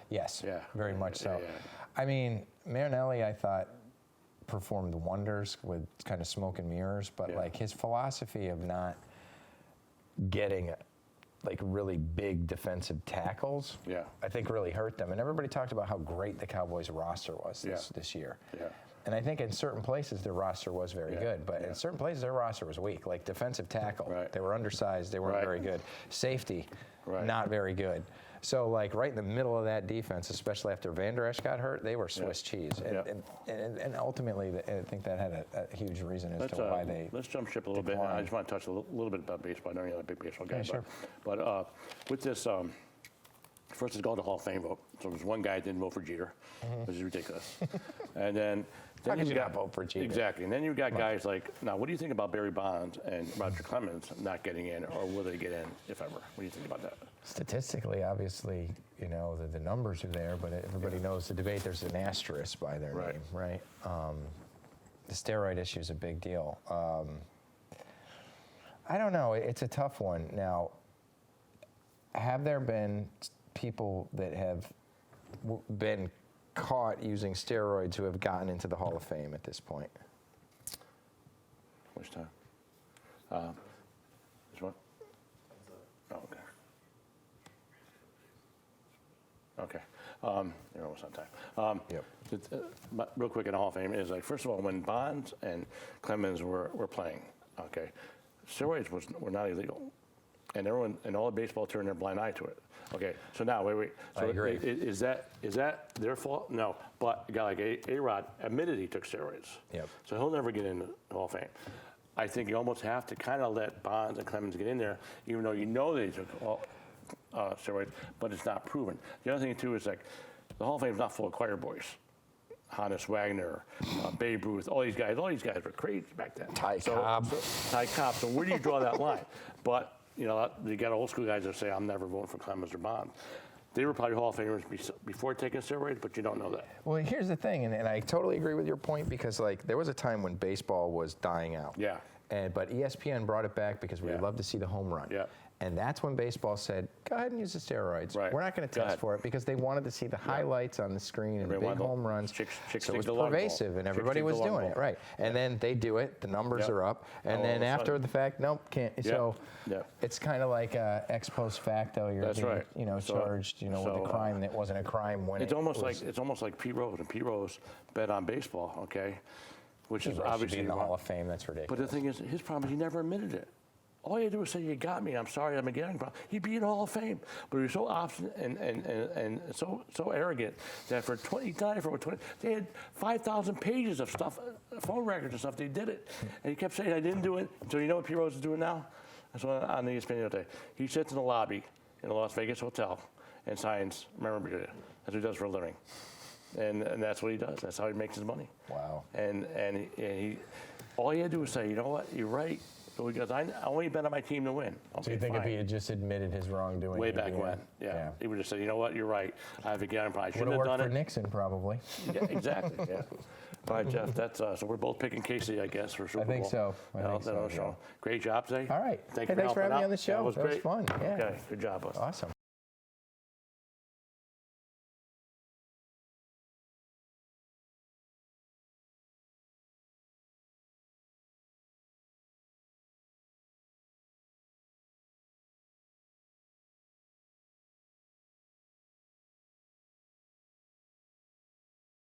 Yes. Yeah. Very much so. Yeah. I mean, Marinelli, I thought, performed wonders with kind of smoke and mirrors, but like his philosophy of not getting like really big defensive tackles, I think really hurt them. And everybody talked about how great the Cowboys roster was this year. Yeah. And I think in certain places their roster was very good, but in certain places their roster was weak. Like defensive tackle, they were undersized, they weren't very good. Safety, not very good. So like right in the middle of that defense, especially after Van Der Esch got hurt, they were Swiss cheese. And ultimately, I think that had a huge reason as to why they. Let's jump ship a little bit. I just want to touch a little bit about baseball. I know you're not a big baseball guy, but with this. First, it's called the Hall of Fame vote. So there's one guy that didn't vote for Jeter, which is ridiculous. And then How could you not vote for Jeter? Exactly. And then you've got guys like, now, what do you think about Barry Bonds and Roger Clemens not getting in, or will they get in, if ever? What do you think about that? Statistically, obviously, you know, the numbers are there, but everybody knows the debate, there's an asterisk by their name, right? The steroid issue is a big deal. I don't know. It's a tough one. Now, have there been people that have been caught using steroids who have gotten into the Hall of Fame at this point? Which time? This one? Oh, okay. Okay. You're almost on time. But real quick in the Hall of Fame is like, first of all, when Bonds and Clemens were playing, okay, steroids were not illegal. and everyone and all the baseball turned their blind eye to it. Okay, so now wait. So I agree. Is that their fault? No, but a guy like A-Rod admitted he took steroids. Yep. So he'll never get in the Hall of Fame. I think you almost have to kind of let Bonds and Clemens get in there, even though you know they took steroids, but it's not proven. The other thing too is like the Hall of Fame is not full of choir boys. Hannes Wagner, Babe Ruth, all these guys were crazy back then. Ty Cobb. Ty Cobb. So where do you draw that line? But you know, you got old school guys that say, I'm never voting for Clemens or Bond. They were probably Hall of Famers before taking steroids, but you don't know that. Well, here's the thing, and I totally agree with your point because, like, there was a time when baseball was dying out. Yeah. But ESPN brought it back because we love to see the home run. Yeah. And that's when baseball said, go ahead and use the steroids. Right. We're not going to test for it because they wanted to see the highlights on the screen and big home runs. So it was pervasive and everybody was doing it, right. And then they do it, the numbers are up, and then after the fact, nope, can't. So it's kind of like ex post facto, you're being, charged, with a crime that wasn't a crime when it's almost like Pete Rose, and Pete Rose bet on baseball, okay? Which is obviously in the Hall of Fame, that's ridiculous. But the thing is, his problem is he never admitted it. All you do is say, you got me, I'm sorry, I'm a gambling problem. He'd be in the Hall of Fame. But he was so obstinate and so arrogant that for 20, they had 5,000 pages of stuff, phone records and stuff, they did it. And he kept saying, I didn't do it. So you know what Pete Rose is doing now? That's what on the ESPN the other day. He sits in the lobby in a Las Vegas hotel and signs memorabilia. That's what he does for a living. And that's what he does. That's how he makes his money. Wow. And he all he had to do was say, you know what, you're right. Because I only bet on my team to win. Okay, so you think if he had just admitted his wrongdoing? Way back when, yeah. He would have said, you know what, you're right. I have a gambling problem. I shouldn't have done it. For Nixon, probably. Yeah, exactly, yeah. All right, Jeff, that's, so we're both picking Casey, I guess, for Super Bowl. I think so. I think so. Great job today. All right. Thanks for having me on the show. That was great. Fun. Yeah. Okay, good job, bud. Awesome.